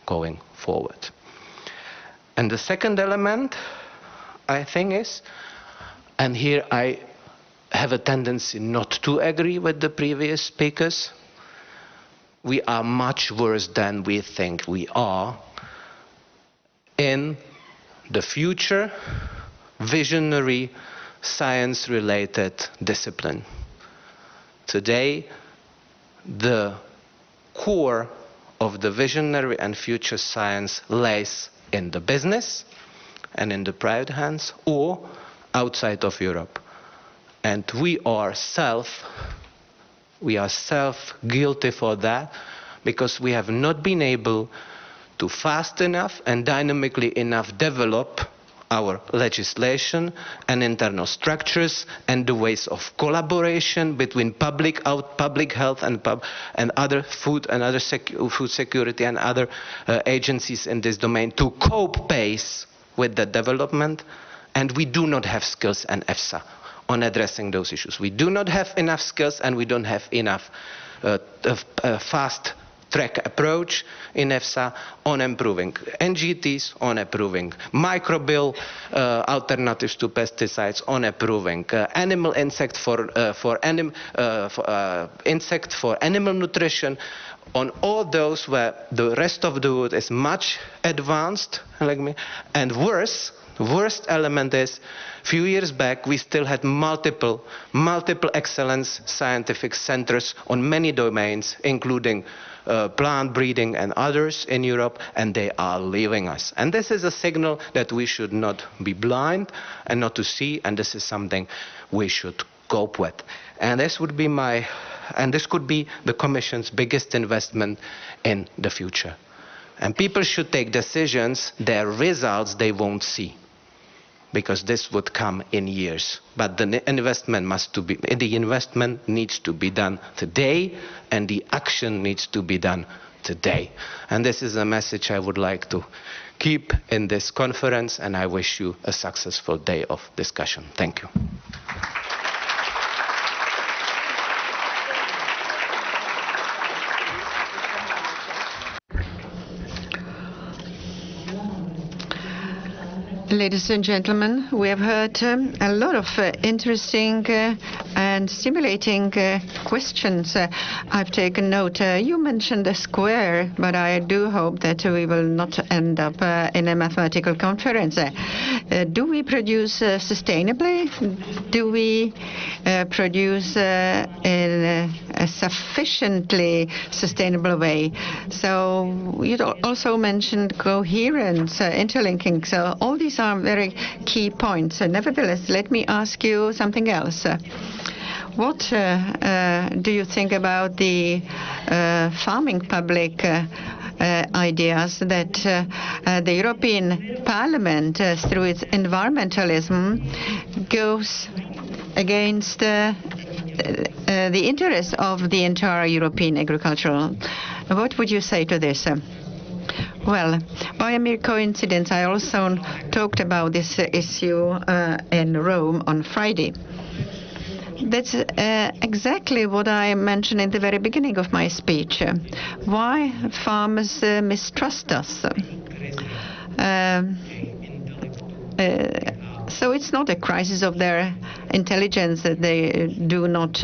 going forward. And the second element, I think, is, and here I have a tendency not to agree with the previous speakers, we are much worse than we think we are in the future visionary science-related discipline. Today, the core of the visionary and future science lies in the business and in the private hands or outside of Europe. And we are self-guilty for that, because we have not been able to fast enough and dynamically enough develop our legislation and internal structures and the ways of collaboration between public health and other food and other food security and other agencies in this domain to cope pace with the development. And we do not have skills and EFSA on addressing those issues. We do not have enough skills and we don't have enough fast track approach in EFSA on improving NGTs, on improving microbial alternatives to pesticides, on improving insect for animal nutrition, on all those where the rest of the world is much advanced, like me. And worst element is, a few years back we still had multiple excellence scientific centers on many domains, including plant breeding and others in Europe, and they are leaving us. And this is a signal that we should not be blind and not to see, and this is something we should cope with. And this could be the Commission's biggest investment in the future. And people should take decisions, their results they won't see, because this would come in years. But the investment needs to be done today, and the action needs to be done today. And this is a message I would like to keep in this conference, and I wish you a successful day of discussion. Thank you. Ladies and gentlemen, we have heard a lot of interesting and stimulating questions. I've taken note. You mentioned a square, but I do hope that we will not end up in a mathematical conference. Do we produce sustainably? Do we produce in a sufficiently sustainable way? So you also mentioned coherence, interlinking. So all these are very key points. Nevertheless, let me ask you something else. What do you think about the farming public ideas that the European Parliament, through its environmentalism, goes against the interests of the entire European agricultural? What would you say to this? Well, by a mere coincidence, I also talked about this issue in Rome on Friday. That's exactly what I mentioned in the very beginning of my speech. Why farmers mistrust us. So it's not a crisis of their intelligence that they do not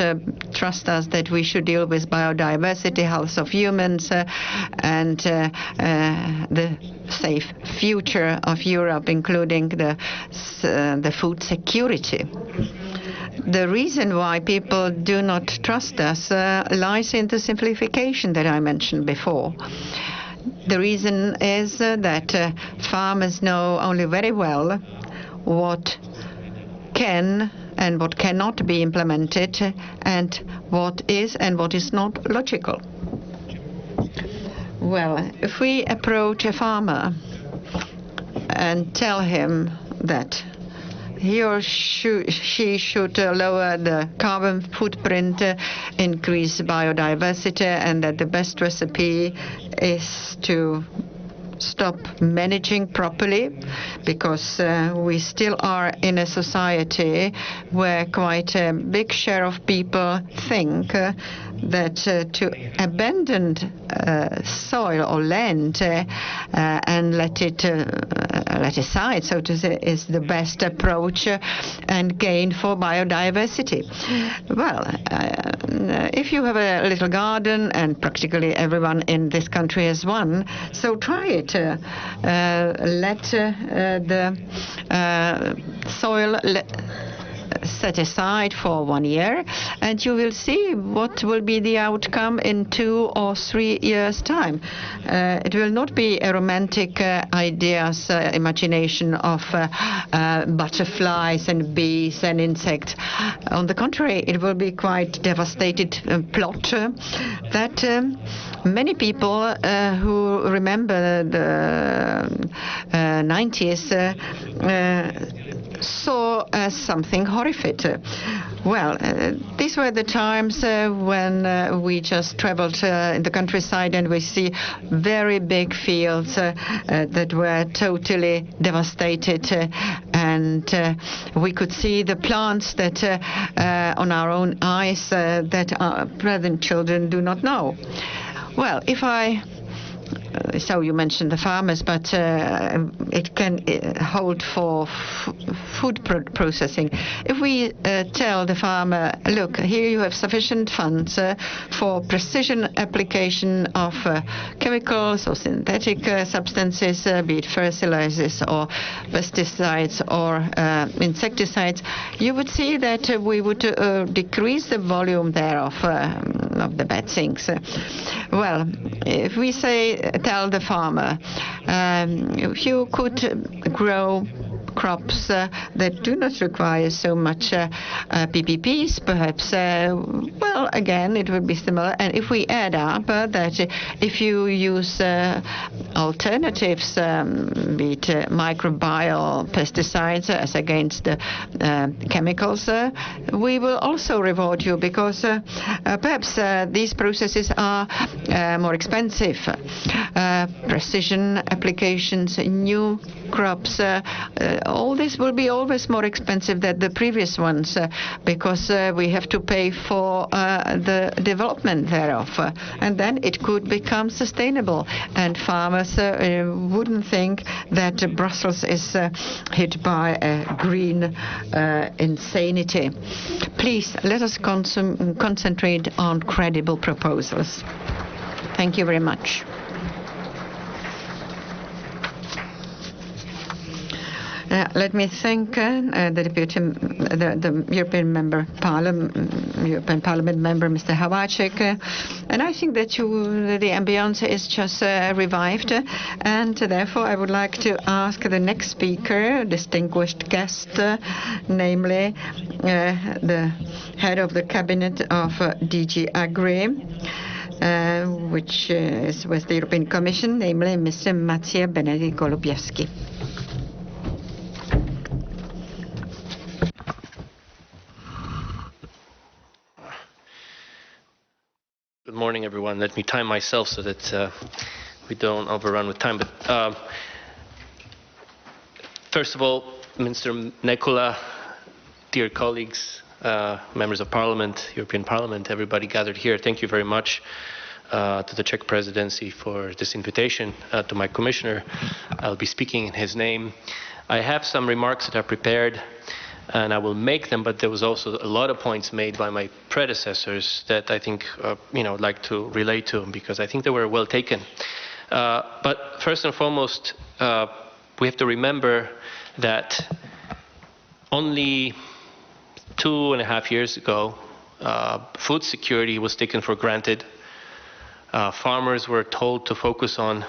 trust us, that we should deal with biodiversity, health of humans, and the safe future of Europe, including the food security. The reason why people do not trust us lies in the simplification that I mentioned before. The reason is that farmers know only very well what can and what cannot be implemented, and what is and what is not logical. Well, if we approach a farmer and tell him that he or she should lower the carbon footprint, increase biodiversity, and that the best recipe is to stop managing properly, because we still are in a society where quite a big share of people think that to abandon soil or land and let it aside, so to say, is the best approach and gain for biodiversity. Well, if you have a little garden, and practically everyone in this country has one, so try it. Let the soil set aside for 1 year, and you will see what will be the outcome in 2 or 3 years' time. It will not be a romantic ideas, imagination of butterflies and bees and insects. On the contrary, it will be quite devastated plot that many people who remember the 90s saw as something horrific. Well, these were the times when we just traveled in the countryside and we see very big fields that were totally devastated, and we could see the plants that on our own eyes that our present children do not know. Well, if I so you mentioned the farmers, but it can hold for food processing. If we tell the farmer, look, here you have sufficient funds for precision application of chemicals or synthetic substances, be it fertilizers or pesticides or insecticides, you would see that we would decrease the volume thereof of the bad things. Well, if we tell the farmer, if you could grow crops that do not require so much PPPs, perhaps, well, again, it would be similar. And if we add up that if you use alternatives, be it microbial pesticides as against the chemicals, we will also reward you, because perhaps these processes are more expensive. Precision applications, new crops, all this will be always more expensive than the previous ones because we have to pay for the development thereof. And then it could become sustainable. And farmers wouldn't think that Brussels is hit by a green insanity. Please, let us concentrate on credible proposals. Thank you very much. Let me thank the European Parliament member, Mr. Hlaváček, and I think that the ambience is just revived, and therefore I would like to ask the next speaker, distinguished guest, namely the head of the cabinet of DG Agri, which is with the European Commission, namely Mr. Maciej Golubiewski. Good morning, everyone. Let me time myself so that we don't overrun with time. But first of all, Minister Nekula, dear colleagues, members of Parliament, European Parliament, everybody gathered here, thank you very much to the Czech Presidency for this invitation to my Commissioner. I'll be speaking in his name. I have some remarks that are prepared, and I will make them, but there was also a lot of points made by my predecessors that I think, I'd like to relate to, because I think they were well taken. But first and foremost, we have to remember that only 2.5 years ago, food security was taken for granted. Farmers were told to focus on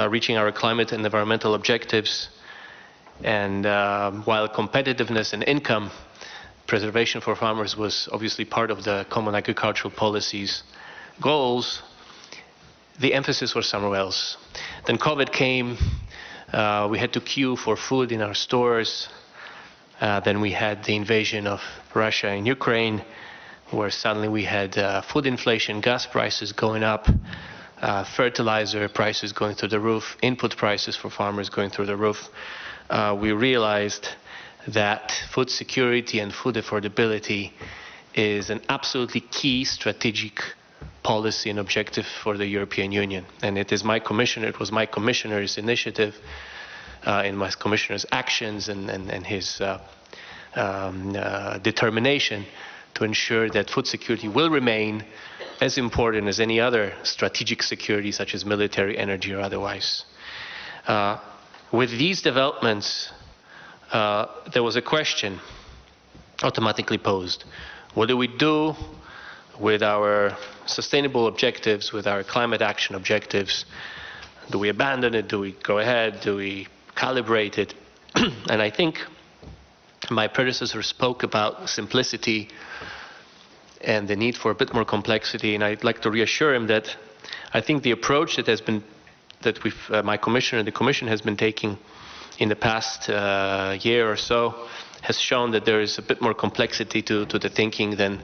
reaching our climate and environmental objectives. And while competitiveness and income preservation for farmers was obviously part of the common agricultural policy's goals, the emphasis was somewhere else. Then COVID came, we had to queue for food in our stores. Then we had the invasion of Russia and Ukraine, where suddenly we had food inflation, gas prices going up, fertilizer prices going through the roof, input prices for farmers going through the roof. We realized that food security and food affordability is an absolutely key strategic policy and objective for the European Union. And it was my commissioner's initiative, in my commissioner's actions and his determination to ensure that food security will remain as important as any other strategic security, such as military, energy, or otherwise. With these developments, there was a question: automatically posed. What do we do with our sustainable objectives, with our climate action objectives? Do we abandon it? Do we go ahead? Do we calibrate it? And I think my predecessor spoke about simplicity and the need for a bit more complexity, and I'd like to reassure him that I think the approach that has been, that my commissioner and the commission has been taking in the past year or so has shown that there is a bit more complexity to the thinking than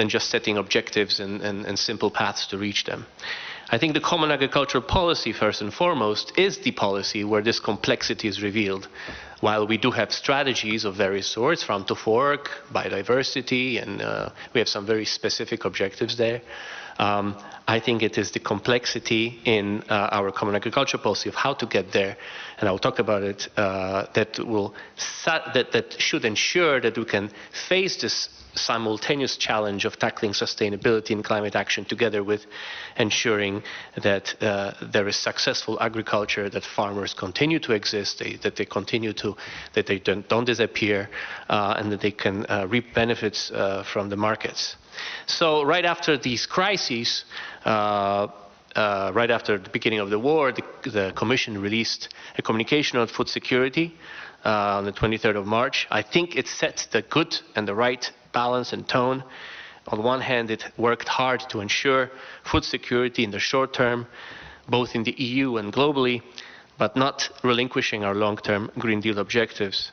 just setting objectives and simple paths to reach them. I think the common agricultural policy, first and foremost, is the policy where this complexity is revealed. While we do have strategies of various sorts, farm to fork, biodiversity, and we have some very specific objectives there, I think it is the complexity in our common agricultural policy of how to get there, and I'll talk about it, that should ensure that we can face this simultaneous challenge of tackling sustainability and climate action together with ensuring that there is successful agriculture, that farmers continue to exist, that they don't disappear, and that they can reap benefits from the markets. So right after these crises, right after the beginning of the war, the Commission released a communication on food security on the 23rd of March. I think it sets the good and the right balance and tone. On one hand, it worked hard to ensure food security in the short term, both in the EU and globally, but not relinquishing our long-term Green Deal objectives.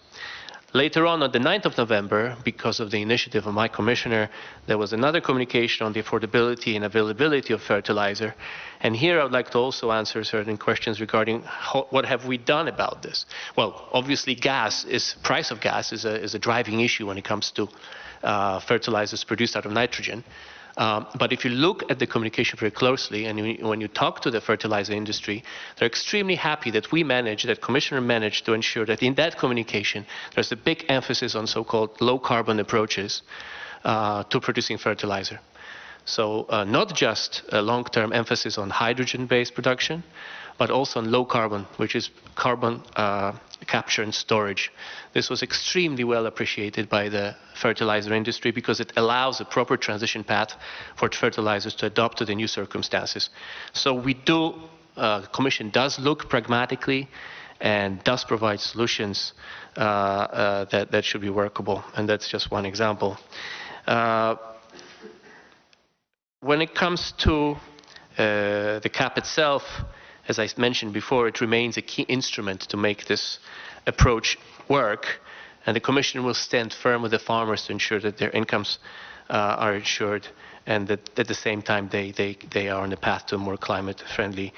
Later on the 9th of November, because of the initiative of my commissioner, there was another communication on the affordability and availability of fertilizer. And here I would like to also answer certain questions regarding what have we done about this. Well, obviously price of gas is a driving issue when it comes to fertilizers produced out of nitrogen. But if you look at the communication very closely, and when you talk to the fertilizer industry, they're extremely happy that that Commissioner managed to ensure that in that communication, there's a big emphasis on so-called low-carbon approaches to producing fertilizer. So not just a long-term emphasis on hydrogen-based production, but also on low carbon, which is carbon capture and storage. This was extremely well appreciated by the fertilizer industry because it allows a proper transition path for fertilizers to adapt to the new circumstances. So the Commission does look pragmatically and does provide solutions that should be workable, and that's just one example. When it comes to the CAP itself, as I mentioned before, it remains a key instrument to make this approach work, and the Commission will stand firm with the farmers to ensure that their incomes are ensured, and that at the same time they are on the path to a more climate-friendly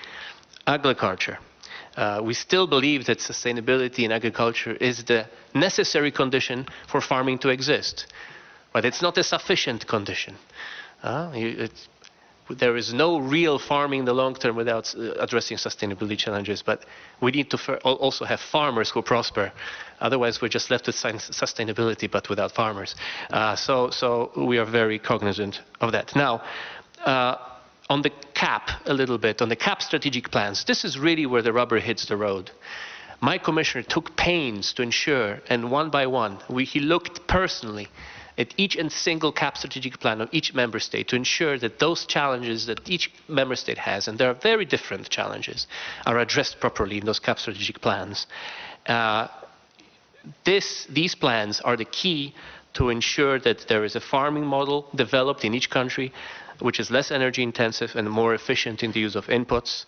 agriculture. We still believe that sustainability in agriculture is the necessary condition for farming to exist, but it's not a sufficient condition. There is no real farming in the long term without addressing sustainability challenges, but we need to also have farmers who prosper. Otherwise, we're just left with sustainability, but without farmers. So we are very cognizant of that. Now, on the CAP a little bit, on the CAP strategic plans, this is really where the rubber hits the road. My commissioner took pains to ensure, and one by one, he looked personally at each and single CAP strategic plan of each member state to ensure that those challenges that each member state has, and there are very different challenges, are addressed properly in those CAP strategic plans. These plans are the key to ensure that there is a farming model developed in each country which is less energy intensive and more efficient in the use of inputs.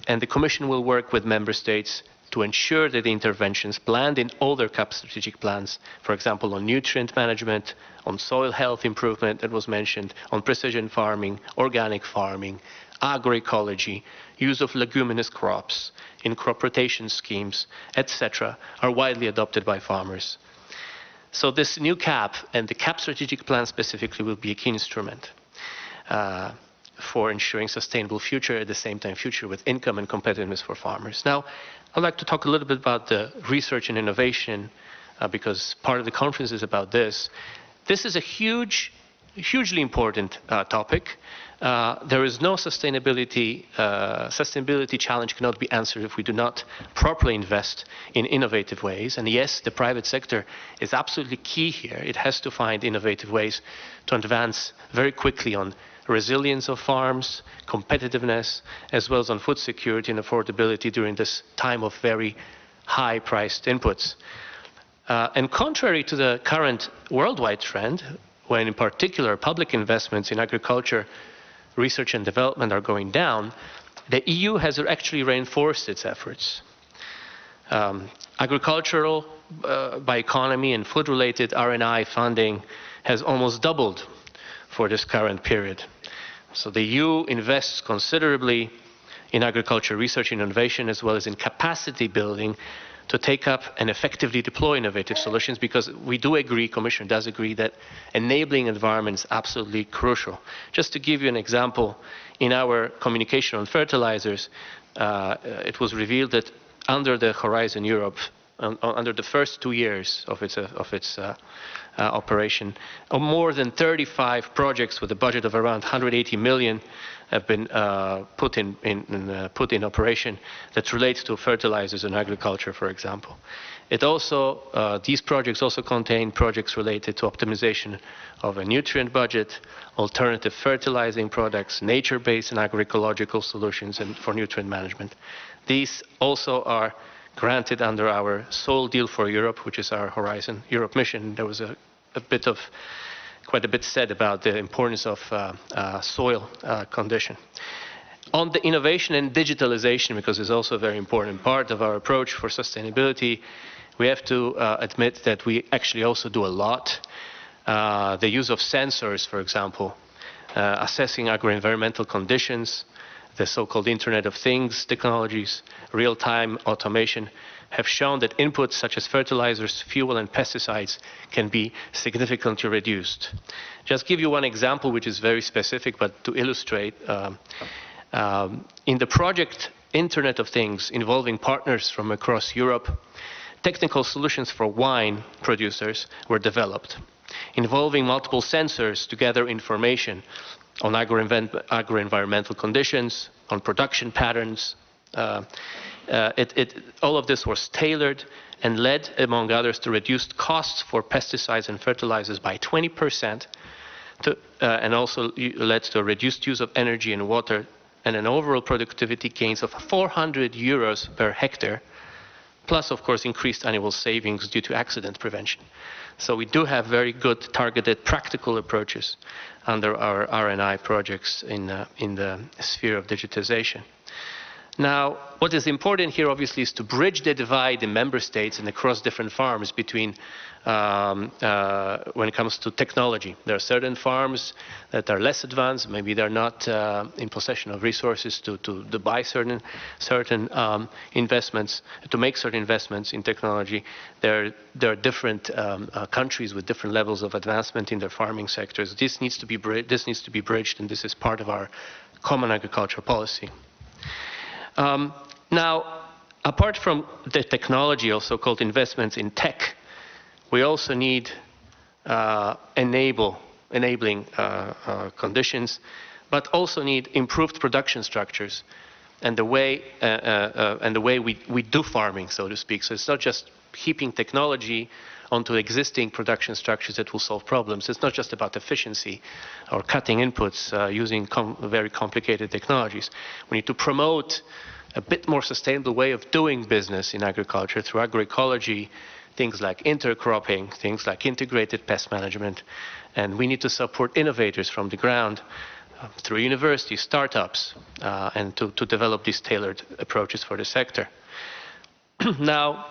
And the Commission will work with member states to ensure that the interventions planned in all their CAP strategic plans, for example, on nutrient management, on soil health improvement that was mentioned, on precision farming, organic farming, agroecology, use of leguminous crops, in crop rotation schemes, etc., are widely adopted by farmers. So this new CAP and the CAP strategic plan specifically will be a key instrument for ensuring sustainable future, at the same time future with income and competitiveness for farmers. Now, I'd like to talk a little bit about the research and innovation because part of the conference is about this. This is a hugely important topic. there is no sustainability challenge cannot be answered if we do not properly invest in innovative ways. And yes, the private sector is absolutely key here. It has to find innovative ways to advance very quickly on resilience of farms, competitiveness, as well as on food security and affordability during this time of very high-priced inputs. And contrary to the current worldwide trend, when in particular public investments in agriculture, research and development are going down, the EU has actually reinforced its efforts. Agricultural, bioeconomy and food-related R&I funding has almost doubled for this current period. So the EU invests considerably in agriculture research and innovation, as well as in capacity building to take up and effectively deploy innovative solutions, because we do agree, Commission does agree, that enabling environment is absolutely crucial. Just to give you an example, in our communication on fertilizers, it was revealed that under the Horizon Europe, under the first 2 years of its operation, more than 35 projects with a budget of around 180 million have been put in operation that relates to fertilizers and agriculture, for example. It also, these projects also contain projects related to optimization of a nutrient budget, alternative fertilizing products, nature-based and agroecological solutions, and for nutrient management. These also are granted under our Soil Deal for Europe, which is our Horizon Europe mission. There was quite a bit said about the importance of soil condition. On the innovation and digitalization, because it's also a very important part of our approach for sustainability, we have to admit that we actually also do a lot. The use of sensors, for example, assessing agro-environmental conditions, the so-called Internet of Things technologies, real-time automation, have shown that inputs such as fertilizers, fuel, and pesticides can be significantly reduced. Just give you one example, which is very specific, but to illustrate, in the project Internet of Things, involving partners from across Europe, technical solutions for wine producers were developed, involving multiple sensors to gather information on agro-environmental conditions, on production patterns. All of this was tailored and led, among others, to reduced costs for pesticides and fertilizers by 20%, and also led to a reduced use of energy and water, and an overall productivity gains of 400 euros per hectare, plus, of course, increased annual savings due to accident prevention. So we do have very good targeted practical approaches under our R&I projects in the sphere of digitization. Now, what is important here, obviously, is to bridge the divide in member states and across different farms between when it comes to technology. There are certain farms that are less advanced, maybe they're not in possession of resources to buy certain investments, to make certain investments in technology. There are different countries with different levels of advancement in their farming sectors. This needs to be bridged, and this is part of our common agricultural policy. Now, apart from the technology, also called investments in tech, we also need enabling conditions, but also need improved production structures and the way we do farming, so to speak. So it's not just heaping technology onto existing production structures that will solve problems. It's not just about efficiency or cutting inputs using very complicated technologies. We need to promote a bit more sustainable way of doing business in agriculture through agroecology, things like intercropping, things like integrated pest management, and we need to support innovators from the ground through universities, startups, and to develop these tailored approaches for the sector. Now,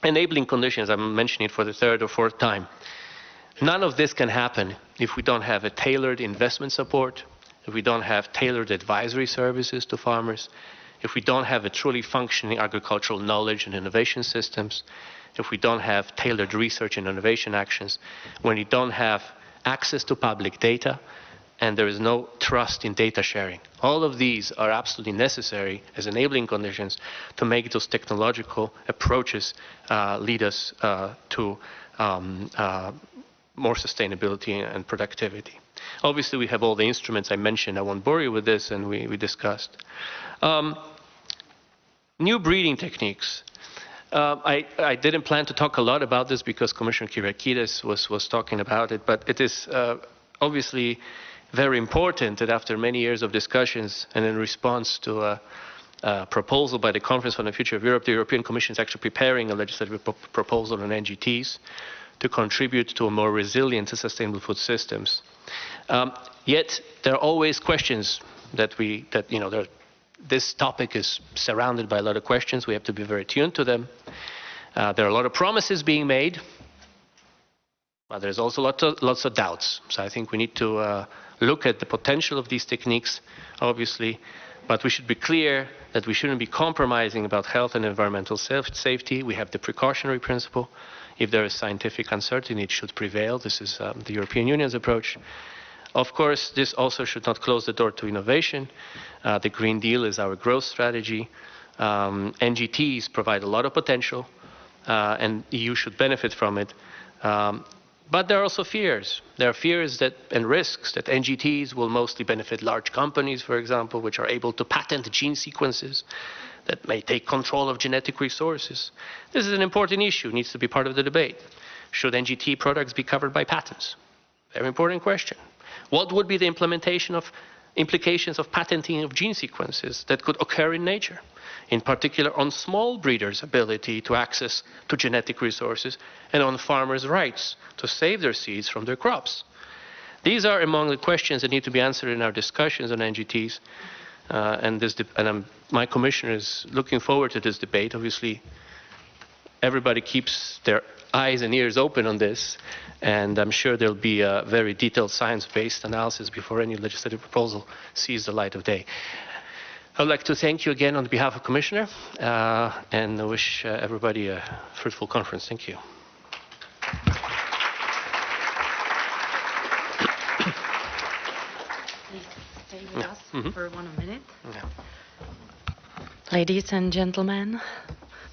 enabling conditions, I'm mentioning it for the third or fourth time. None of this can happen if we don't have a tailored investment support, if we don't have tailored advisory services to farmers, if we don't have a truly functioning agricultural knowledge and innovation systems, if we don't have tailored research and innovation actions, when we don't have access to public data, and there is no trust in data sharing. All of these are absolutely necessary as enabling conditions to make those technological approaches lead us to more sustainability and productivity. Obviously, we have all the instruments I mentioned. I won't bore you with this, and we discussed. New breeding techniques. I didn't plan to talk a lot about this because Commissioner Kyriakides was talking about it, but it is obviously very important that after many years of discussions and in response to a proposal by the Conference on the Future of Europe, the European Commission is actually preparing a legislative proposal on NGTs to contribute to a more resilient and sustainable food systems. Yet there are always questions this topic is surrounded by a lot of questions. We have to be very attuned to them. There are a lot of promises being made, but there's also lots of doubts. So I think we need to look at the potential of these techniques, obviously, but we should be clear that we shouldn't be compromising about health and environmental safety. We have the precautionary principle. If there is scientific uncertainty, it should prevail. This is the European Union's approach. Of course, this also should not close the door to innovation. The Green Deal is our growth strategy. NGTs provide a lot of potential, and the EU should benefit from it. But there are also fears. There are fears and risks that NGTs will mostly benefit large companies, for example, which are able to patent gene sequences that may take control of genetic resources. This is an important issue, needs to be part of the debate. Should NGT products be covered by patents? Very important question. What would be the implications of patenting of gene sequences that could occur in nature, in particular on small breeders' ability to access to genetic resources and on farmers' rights to save their seeds from their crops? These are among the questions that need to be answered in our discussions on NGTs, my commissioner is looking forward to this debate. Obviously, everybody keeps their eyes and ears open on this, and I'm sure there'll be a very detailed science-based analysis before any legislative proposal sees the light of day. I'd like to thank you again on behalf of the Commissioner, and I wish everybody a fruitful conference. Thank you. Please stay with us for 1 minute. Ladies and gentlemen,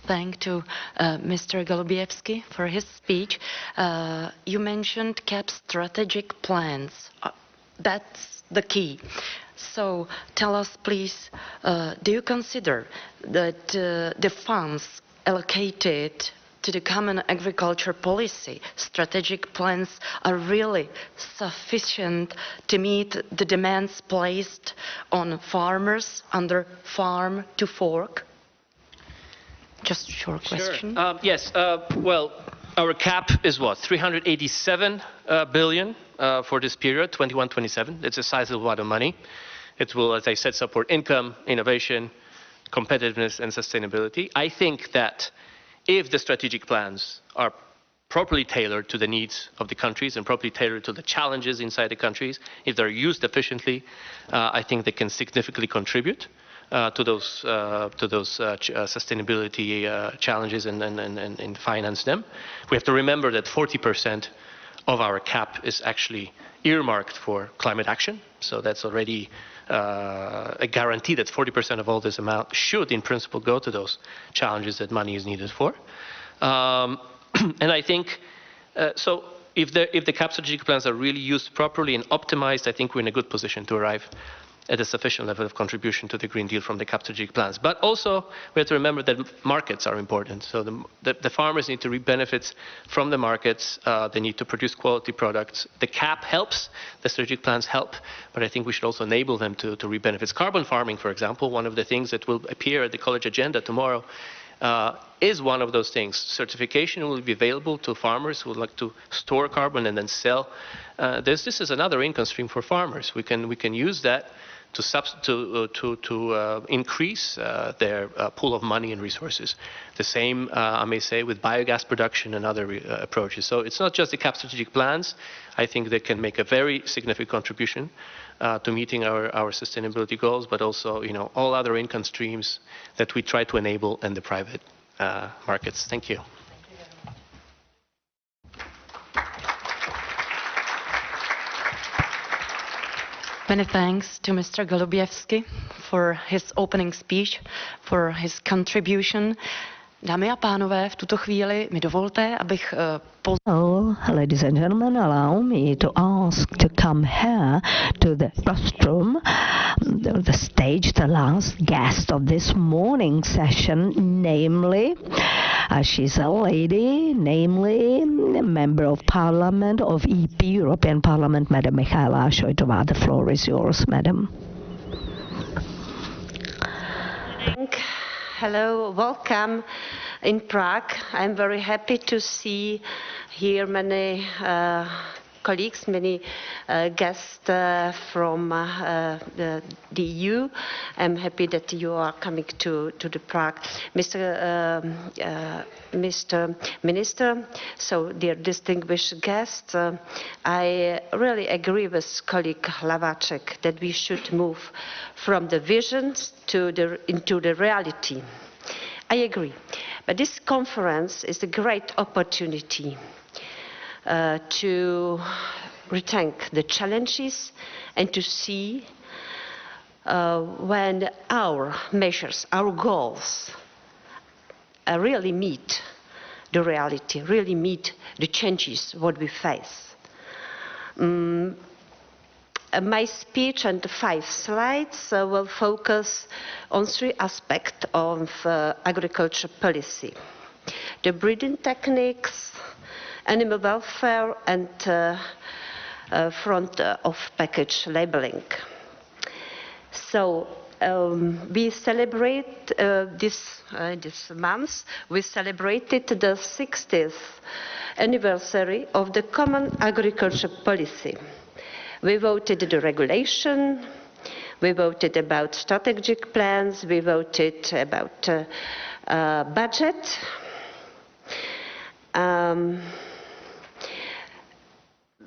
thank to Mr. Golubiewski for his speech. You mentioned CAP strategic plans. That's the key. So tell us, please, do you consider that the funds allocated to the common agriculture policy strategic plans are really sufficient to meet the demands placed on farmers under Farm to Fork? Just a short question. Sure. Yes. Well, our cap is what? 387 billion for this period, 21-27. It's a sizable amount of money. It will, as I said, support income, innovation, competitiveness, and sustainability. I think that if the strategic plans are properly tailored to the needs of the countries and properly tailored to the challenges inside the countries, if they're used efficiently, I think they can significantly contribute to those sustainability challenges and finance them. We have to remember that 40% of our cap is actually earmarked for climate action. So that's already a guarantee that 40% of all this amount should, in principle, go to those challenges that money is needed for. And I think, so if the CAP strategic plans are really used properly and optimized, I think we're in a good position to arrive at a sufficient level of contribution to the Green Deal from the CAP strategic plans. But also, we have to remember that markets are important. So the farmers need to reap benefits from the markets. They need to produce quality products. The CAP helps, the strategic plans help, but I think we should also enable them to reap benefits. Carbon farming, for example, one of the things that will appear at the college agenda tomorrow, is one of those things. Certification will be available to farmers who would like to store carbon and then sell. This is another income stream for farmers. We can use that to increase their pool of money and resources. The same, I may say, with biogas production and other approaches. So it's not just the CAP strategic plans. I think they can make a very significant contribution to meeting our sustainability goals, but also, all other income streams that we try to enable in the private markets. Thank you. Many thanks to Mr. Golubiewski for his opening speech, for his contribution. Dámy a pánové, v tuto chvíli mi dovolte, abych ladies and gentlemen, allow me to ask to come here to the rostrum, the stage, the last guest of this morning session, namely, she's a lady, namely, a member of Parliament of EP, European Parliament, Madam Michaela Šojdrová. The floor is yours, Madam. Hello, welcome in Prague. I'm very happy to see here many colleagues, many guests from the EU. I'm happy that you are coming to the Prague. Mr. Minister, so dear distinguished guests, I really agree with colleague Hlaváček that we should move from the visions into the reality. I agree, but this conference is a great opportunity to rethink the challenges and to see when our measures, our goals really meet the reality, really meet the changes what we face. My speech and the 5 slides will focus on 3 aspects of agriculture policy: the breeding techniques, animal welfare, and front of package labeling. So we celebrate this month. We celebrated the 60th anniversary of the Common Agriculture Policy. We voted the regulation. We voted about strategic plans. We voted about budget.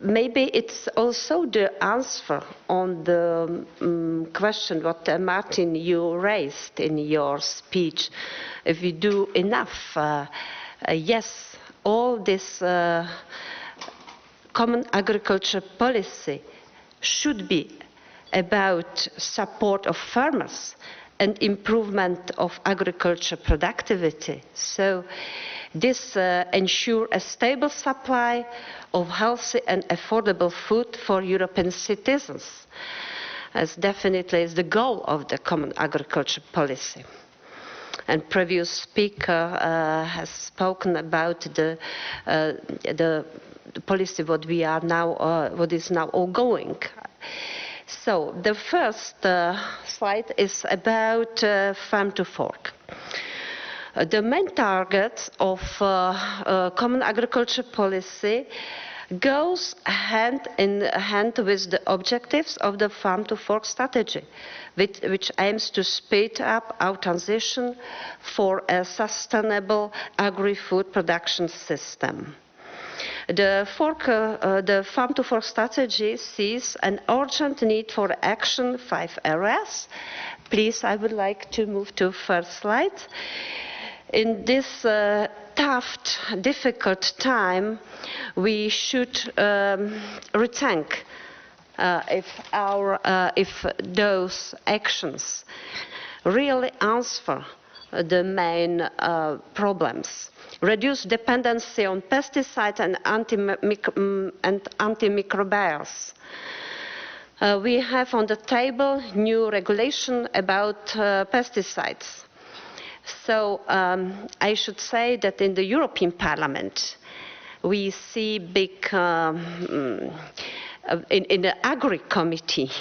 Maybe it's also the answer on the question what Martin you raised in your speech. If we do enough, yes, all this common agriculture policy should be about support of farmers and improvement of agriculture productivity. So this ensures a stable supply of healthy and affordable food for European citizens, as definitely is the goal of the common agriculture policy. And previous speaker has spoken about the policy what we are now, what is now ongoing. So the first slide is about farm to fork. The main target of common agriculture policy goes hand in hand with the objectives of the farm to fork strategy, which aims to speed up our transition for a sustainable agri-food production system. The farm to fork strategy sees an urgent need for action 5 areas. Please, I would like to move to first slide. In this tough, difficult time, we should rethink if those actions really answer the main problems. Reduce dependency on pesticides and antimicrobials. We have on the table new regulation about pesticides. So I should say that in the European Parliament, we see big, in the Agri Committee,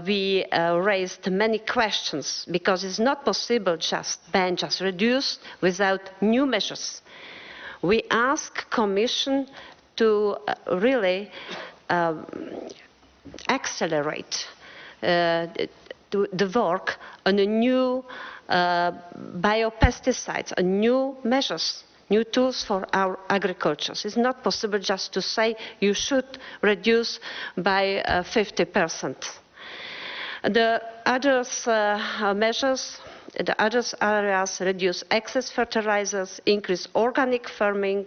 we raised many questions because it's not possible just ban, just reduce without new measures. We ask Commission to really accelerate the work on a new biopesticides, on new measures, new tools for our agriculture. It's not possible just to say you should reduce by 50%. The other measures, the other areas reduce excess fertilizers, increase organic farming,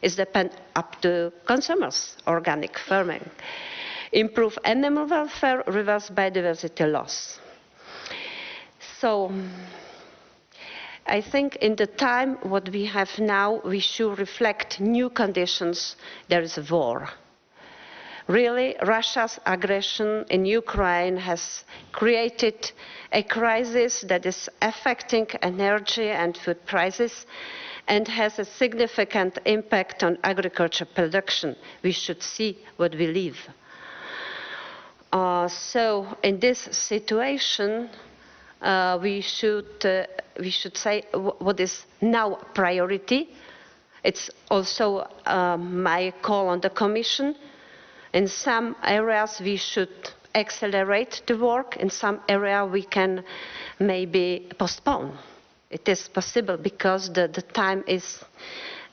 is depend up to consumers, organic farming. Improve animal welfare, reverse biodiversity loss. So I think in the time what we have now, we should reflect new conditions. There is a war. Really, Russia's aggression in Ukraine has created a crisis that is affecting energy and food prices and has a significant impact on agriculture production. We should see what we live. So in this situation, we should say what is now priority. It's also my call on the Commission. In some areas we should accelerate the work, in some areas we can maybe postpone. It is possible because the time is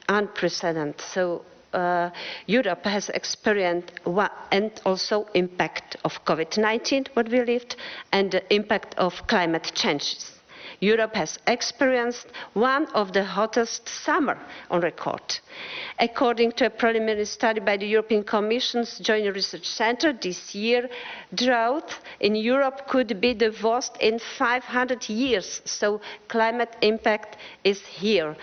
unprecedented. So Europe has experienced and also impact of COVID-19, what we lived, and the impact of climate changes. Europe has experienced one of the hottest summer on record. According to a preliminary study by the European Commission's Joint Research Centre, this year drought in Europe could be the worst in 500 years. So climate impact is here.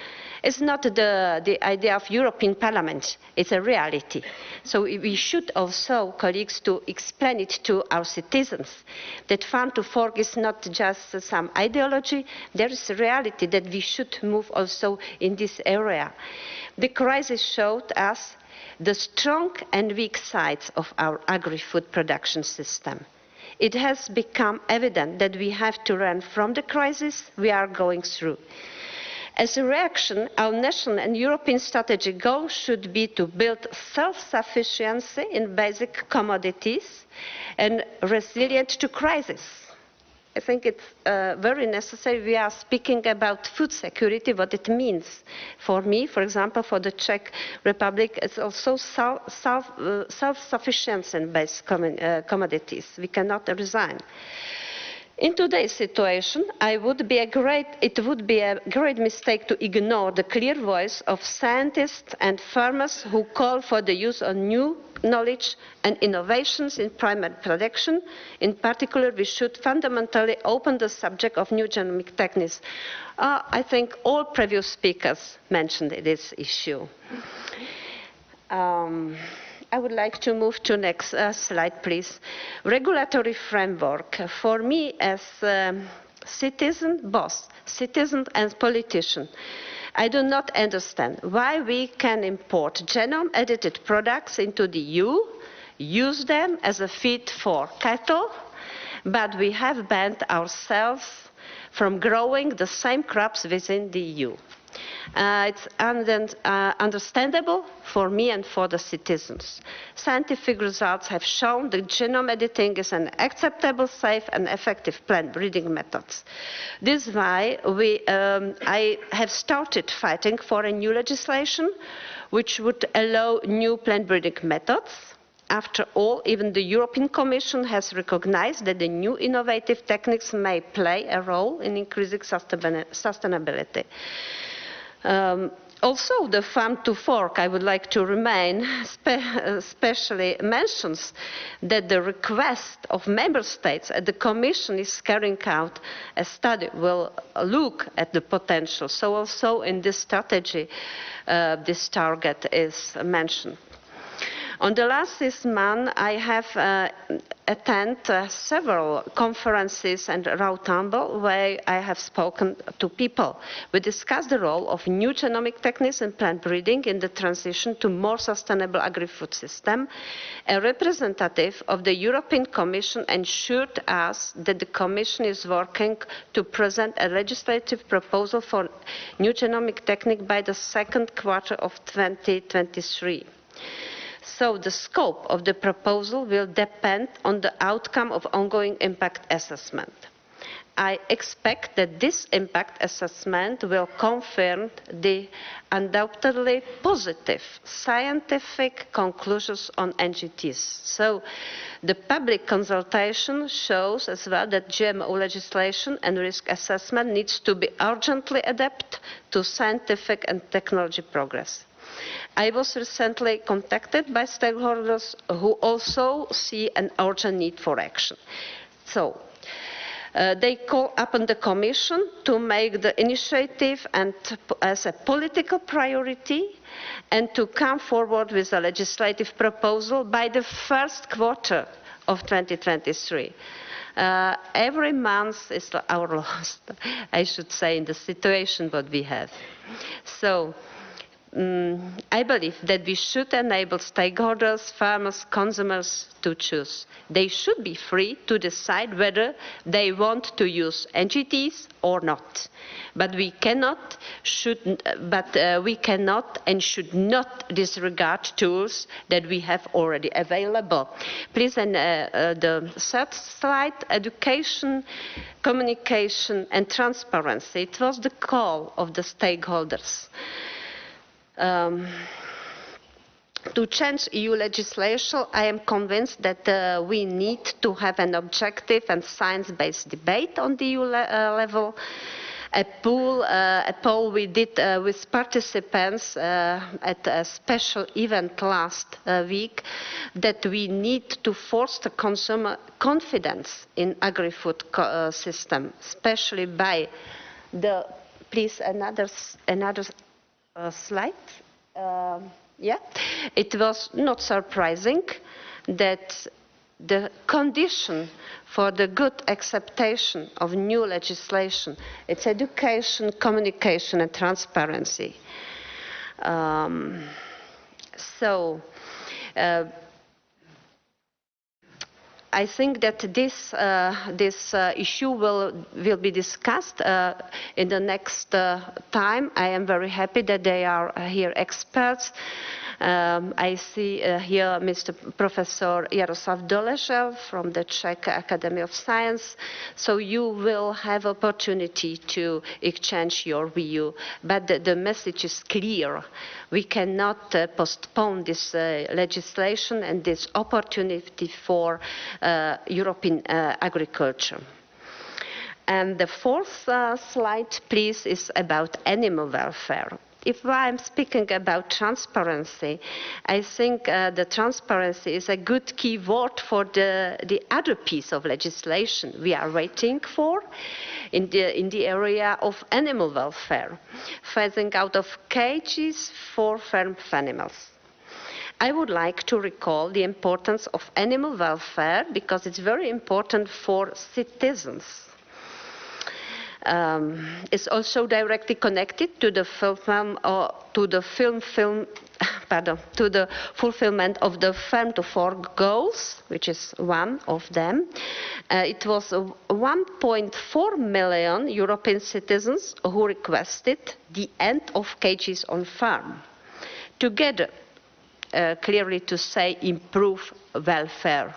It's not the idea of European Parliament, it's a reality. So we should also, colleagues, to explain it to our citizens, that farm to fork is not just some ideology, there is a reality that we should move also in this area. The crisis showed us the strong and weak sides of our agri-food production system. It has become evident that we have to learn from the crisis we are going through. As a reaction, our national and European strategic goal should be to build self-sufficiency in basic commodities and resilient to crisis. I think it's very necessary. We are speaking about food security, what it means. For me, for example, for the Czech Republic, it's also self-sufficiency in basic commodities. We cannot resign. In today's situation, it would be a great mistake to ignore the clear voice of scientists and farmers who call for the use of new knowledge and innovations in primary production. In particular, we should fundamentally open the subject of new genomic techniques. I think all previous speakers mentioned this issue. I would like to move to next slide, please. Regulatory framework. For me, as citizen, both citizen and politician, I do not understand why we can import genome-edited products into the EU, use them as a feed for cattle, but we have banned ourselves from growing the same crops within the EU. It's understandable for me and for the citizens. Scientific results have shown that genome editing is an acceptable, safe and effective plant breeding method. This is why I have started fighting for a new legislation which would allow new plant breeding methods. After all, even the European Commission has recognized that the new innovative techniques may play a role in increasing sustainability. Also, the farm to fork, I would like to remain, especially mentions that the request of member states and the Commission is carrying out a study will look at the potential. So also in this strategy, this target is mentioned. On the last 6 months, I have attended several conferences and roundtables where I have spoken to people. We discussed the role of new genomic techniques in plant breeding in the transition to more sustainable agri-food system. A representative of the European Commission assured us that the Commission is working to present a legislative proposal for new genomic technique by the second quarter of 2023. So the scope of the proposal will depend on the outcome of ongoing impact assessment. I expect that this impact assessment will confirm the undoubtedly positive scientific conclusions on NGTs. So the public consultation shows as well that GMO legislation and risk assessment needs to be urgently adapted to scientific and technology progress. I was recently contacted by stakeholders who also see an urgent need for action. So, They call upon the Commission to make the initiative and as a political priority and to come forward with a legislative proposal by the first quarter of 2023. Every month is our loss, I should say, in the situation that we have. So I believe that we should enable stakeholders, farmers, consumers to choose. They should be free to decide whether they want to use NGTs or not. But we cannot and should not disregard tools that we have already available. Please, the third slide, education, communication and transparency. It was the call of the stakeholders. To change EU legislation, I am convinced that we need to have an objective and science-based debate on the EU level. A poll we did with participants at a special event last week that we need to foster consumer confidence in agri-food system, especially by the, please another slide. Yeah, it was not surprising that the condition for the good acceptation of new legislation, it's education, communication and transparency. I think that this issue will be discussed in the next time. I am very happy that they are here experts. I see here Mr. Professor Jaroslav Doležel from the Czech Academy of Science. So you will have opportunity to exchange your view. But the message is clear. We cannot postpone this legislation and this opportunity for European agriculture. And the fourth slide, please, is about animal welfare. If I'm speaking about transparency, I think the transparency is a good key word for the other piece of legislation we are waiting for in the area of animal welfare, phasing out of cages for farm animals. I would like to recall the importance of animal welfare because it's very important for citizens. Is also directly connected to the fulfillment of the farm to fork goals, which is one of them. It was 1.4 million European citizens who requested the end of cages on farm. Together, clearly to say, improve welfare.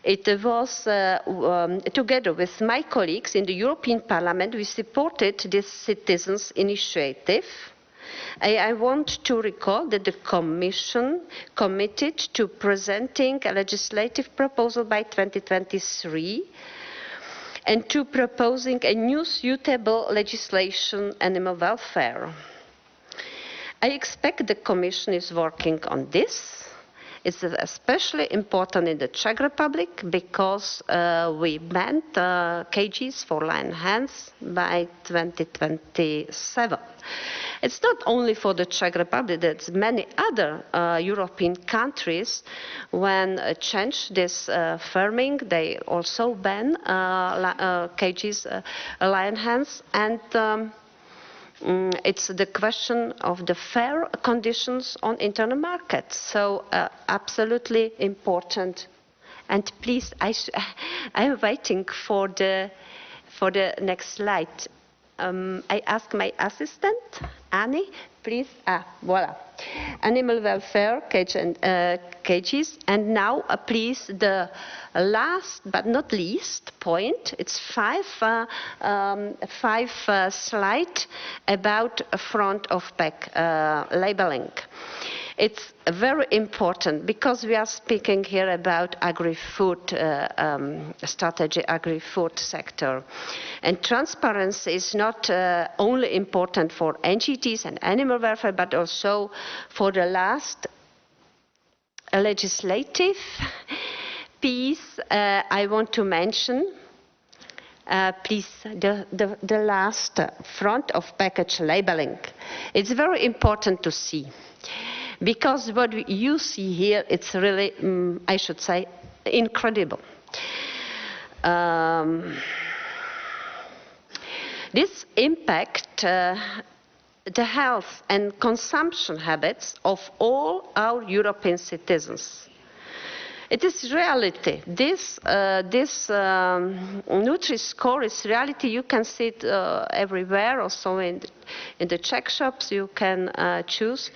It was, together with my colleagues in the European Parliament, we supported this citizens' initiative. I want to recall that the Commission committed to presenting a legislative proposal by 2023 and to proposing a new suitable legislation on animal welfare. I expect the Commission is working on this. It's especially important in the Czech Republic because we banned cages for lion hens by 2027. It's not only for the Czech Republic, there's many other European countries when change this farming, they also ban cages, lion hens, and it's the question of the fair conditions on internal markets. So absolutely important. And please, I'm waiting for the next slide. I ask my assistant, Annie, please. Voila. Animal welfare, cages. And now, please, the last but not least point. It's five slides about front of pack labeling. It's very important because we are speaking here about agri-food strategy, agri-food sector. And transparency is not only important for NGTs and animal welfare, but also for the last legislative piece I want to mention. Please, the last front of package labeling. It's very important to see, because what you see here, it's really, I should say, incredible. This impact the health and consumption habits of all our European citizens. It is reality. This Nutri-Score is reality. You can see it everywhere, also in the Czech shops you can choose.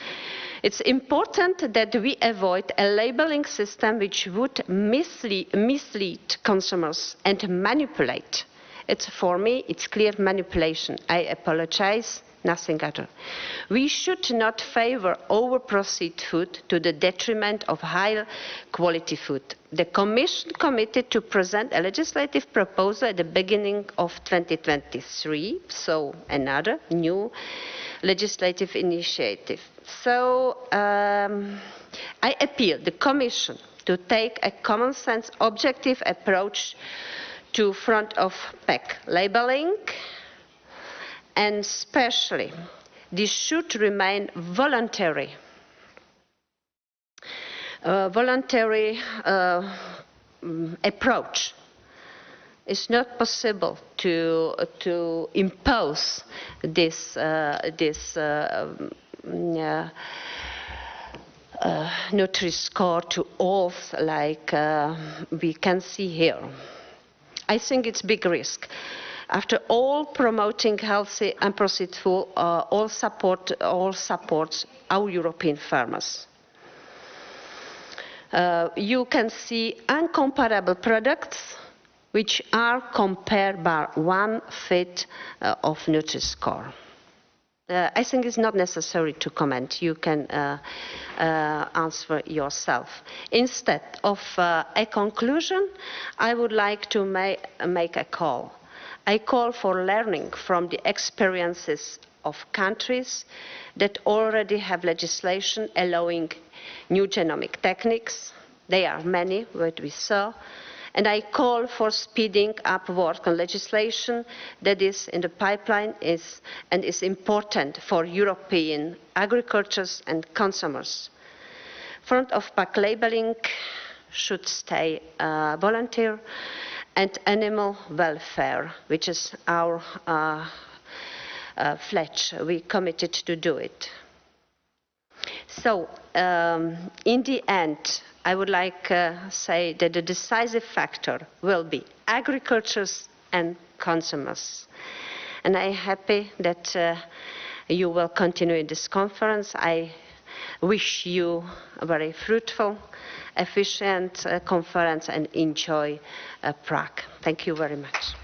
It's important that we avoid a labeling system which would mislead consumers and manipulate. For me, it's clear manipulation. I apologize. Nothing other. We should not favor over-processed food to the detriment of higher quality food. The Commission committed to present a legislative proposal at the beginning of 2023, so another new legislative initiative. So I appeal the Commission to take a common sense, objective approach to front of pack labeling, and especially this should remain voluntary. Voluntary approach. It's not possible to impose this Nutri-Score to all, like we can see here. I think it's a big risk. After all, promoting healthy and processed food all supports our European farmers. You can see incomparable products which are compared by 1/5 of Nutri-Score. I think it's not necessary to comment. You can answer yourself. Instead of a conclusion, I would like to make a call. I call for learning from the experiences of countries that already have legislation allowing new genomic techniques. There are many, what we saw. And I call for speeding up work on legislation that is in the pipeline and is important for European agriculture and consumers. Front of pack labeling should stay voluntary, and animal welfare, which is our pledge. We committed to do it. So, in the end, I would like to say that the decisive factor will be agriculture and consumers. And I'm happy that you will continue in this conference. I wish you a very fruitful, efficient conference and enjoy Prague. Thank you very much.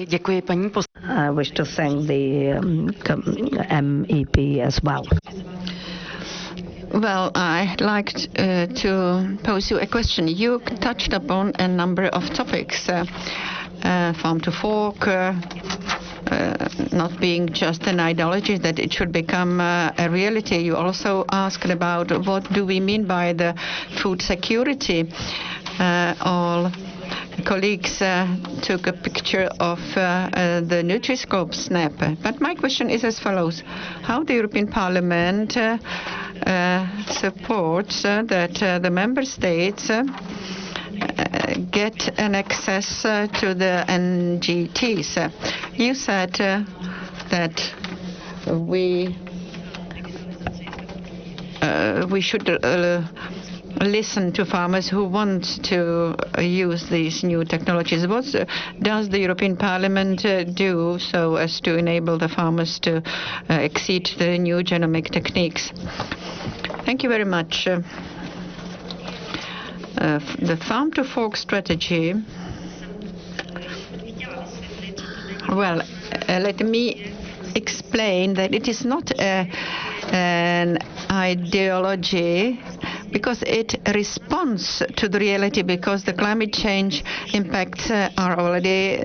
Děkuji paní I wish to thank the MEP as well. Well, I'd like to pose you a question. You touched upon a number of topics. Farm to fork, not being just an ideology, that it should become a reality. You also asked about what do we mean by the food security. All colleagues took a picture of the Nutri-Score snap. But my question is as follows. How the European Parliament supports that the member states get an access to the NGTs. You said that we should listen to farmers who want to use these new technologies. What does the European Parliament do so as to enable the farmers to exceed the new genomic techniques? Thank you very much. The farm to fork strategy, well, let me explain that it is not an ideology because it responds to the reality, because the climate change impacts are already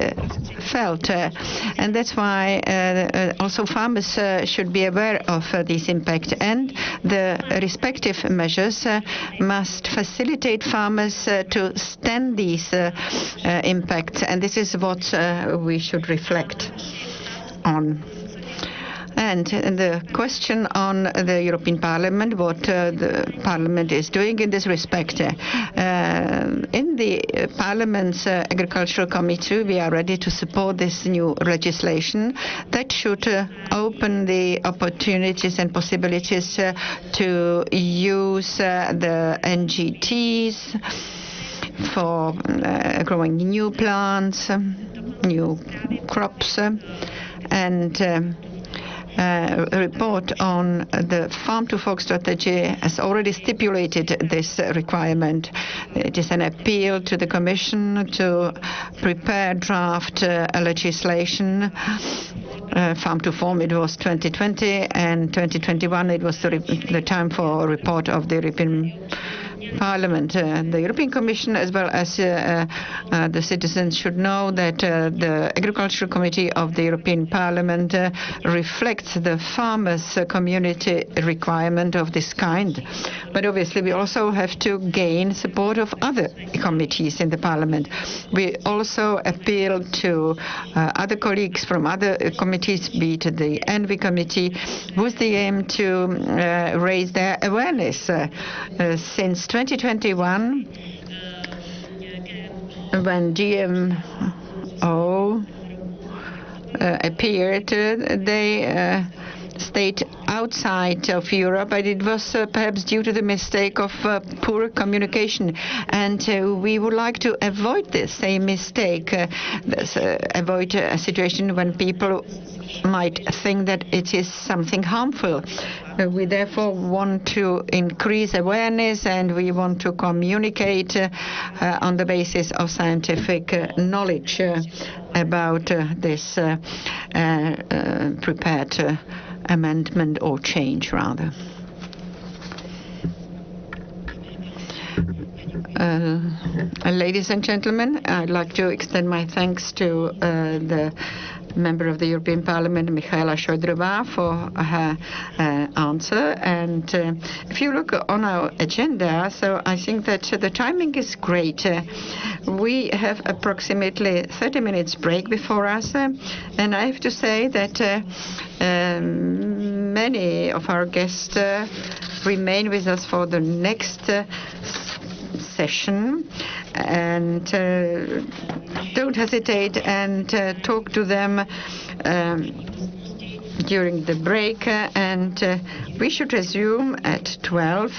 felt. And that's why also farmers should be aware of this impact, and the respective measures must facilitate farmers to stand these impacts, and this is what we should reflect on. And the question on the European Parliament, what the Parliament is doing in this respect. In the Parliament's Agricultural Committee, we are ready to support this new legislation that should open the opportunities and possibilities to use the NGTs for growing new plants, new crops, and a report on the farm-to-fork strategy has already stipulated this requirement. It is an appeal to the Commission to prepare draft legislation. Farm-to-fork, it was 2020, and 2021 it was the time for a report of the European Parliament. The European Commission, as well as the citizens, should know that the Agricultural Committee of the European Parliament reflects the farmers' community requirement of this kind. But obviously we also have to gain support of other committees in the Parliament. We also appeal to other colleagues from other committees, be it the ENVI committee, with the aim to raise their awareness. Since 2021, when GMO appeared, they stayed outside of Europe, but it was perhaps due to the mistake of poor communication. And we would like to avoid the same mistake, avoid a situation when people might think that it is something harmful. We therefore want to increase awareness, and we want to communicate on the basis of scientific knowledge about this prepared amendment or change, rather. Ladies and gentlemen, I'd like to extend my thanks to the Member of the European Parliament, Michaela Šojdrová, for her answer. And if you look on our agenda, so I think that the timing is great. We have approximately 30 minutes break before us, and I have to say that many of our guests remain with us for the next session, and don't hesitate and talk to them during the break, and we should resume at 12.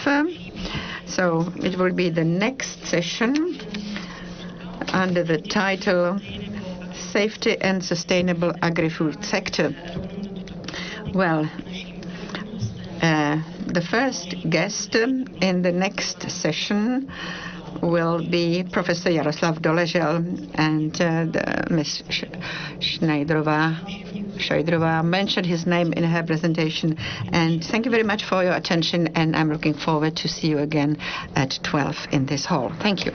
So it will be the next session under the title Safety and Sustainable Agri-Food Sector. Well, the first guest in the next session will be Professor Jaroslav Doležel, and Ms. Šojdrová mentioned his name in her presentation. And thank you very much for your attention, and I'm looking forward to see you again at 12 in this hall. Thank you.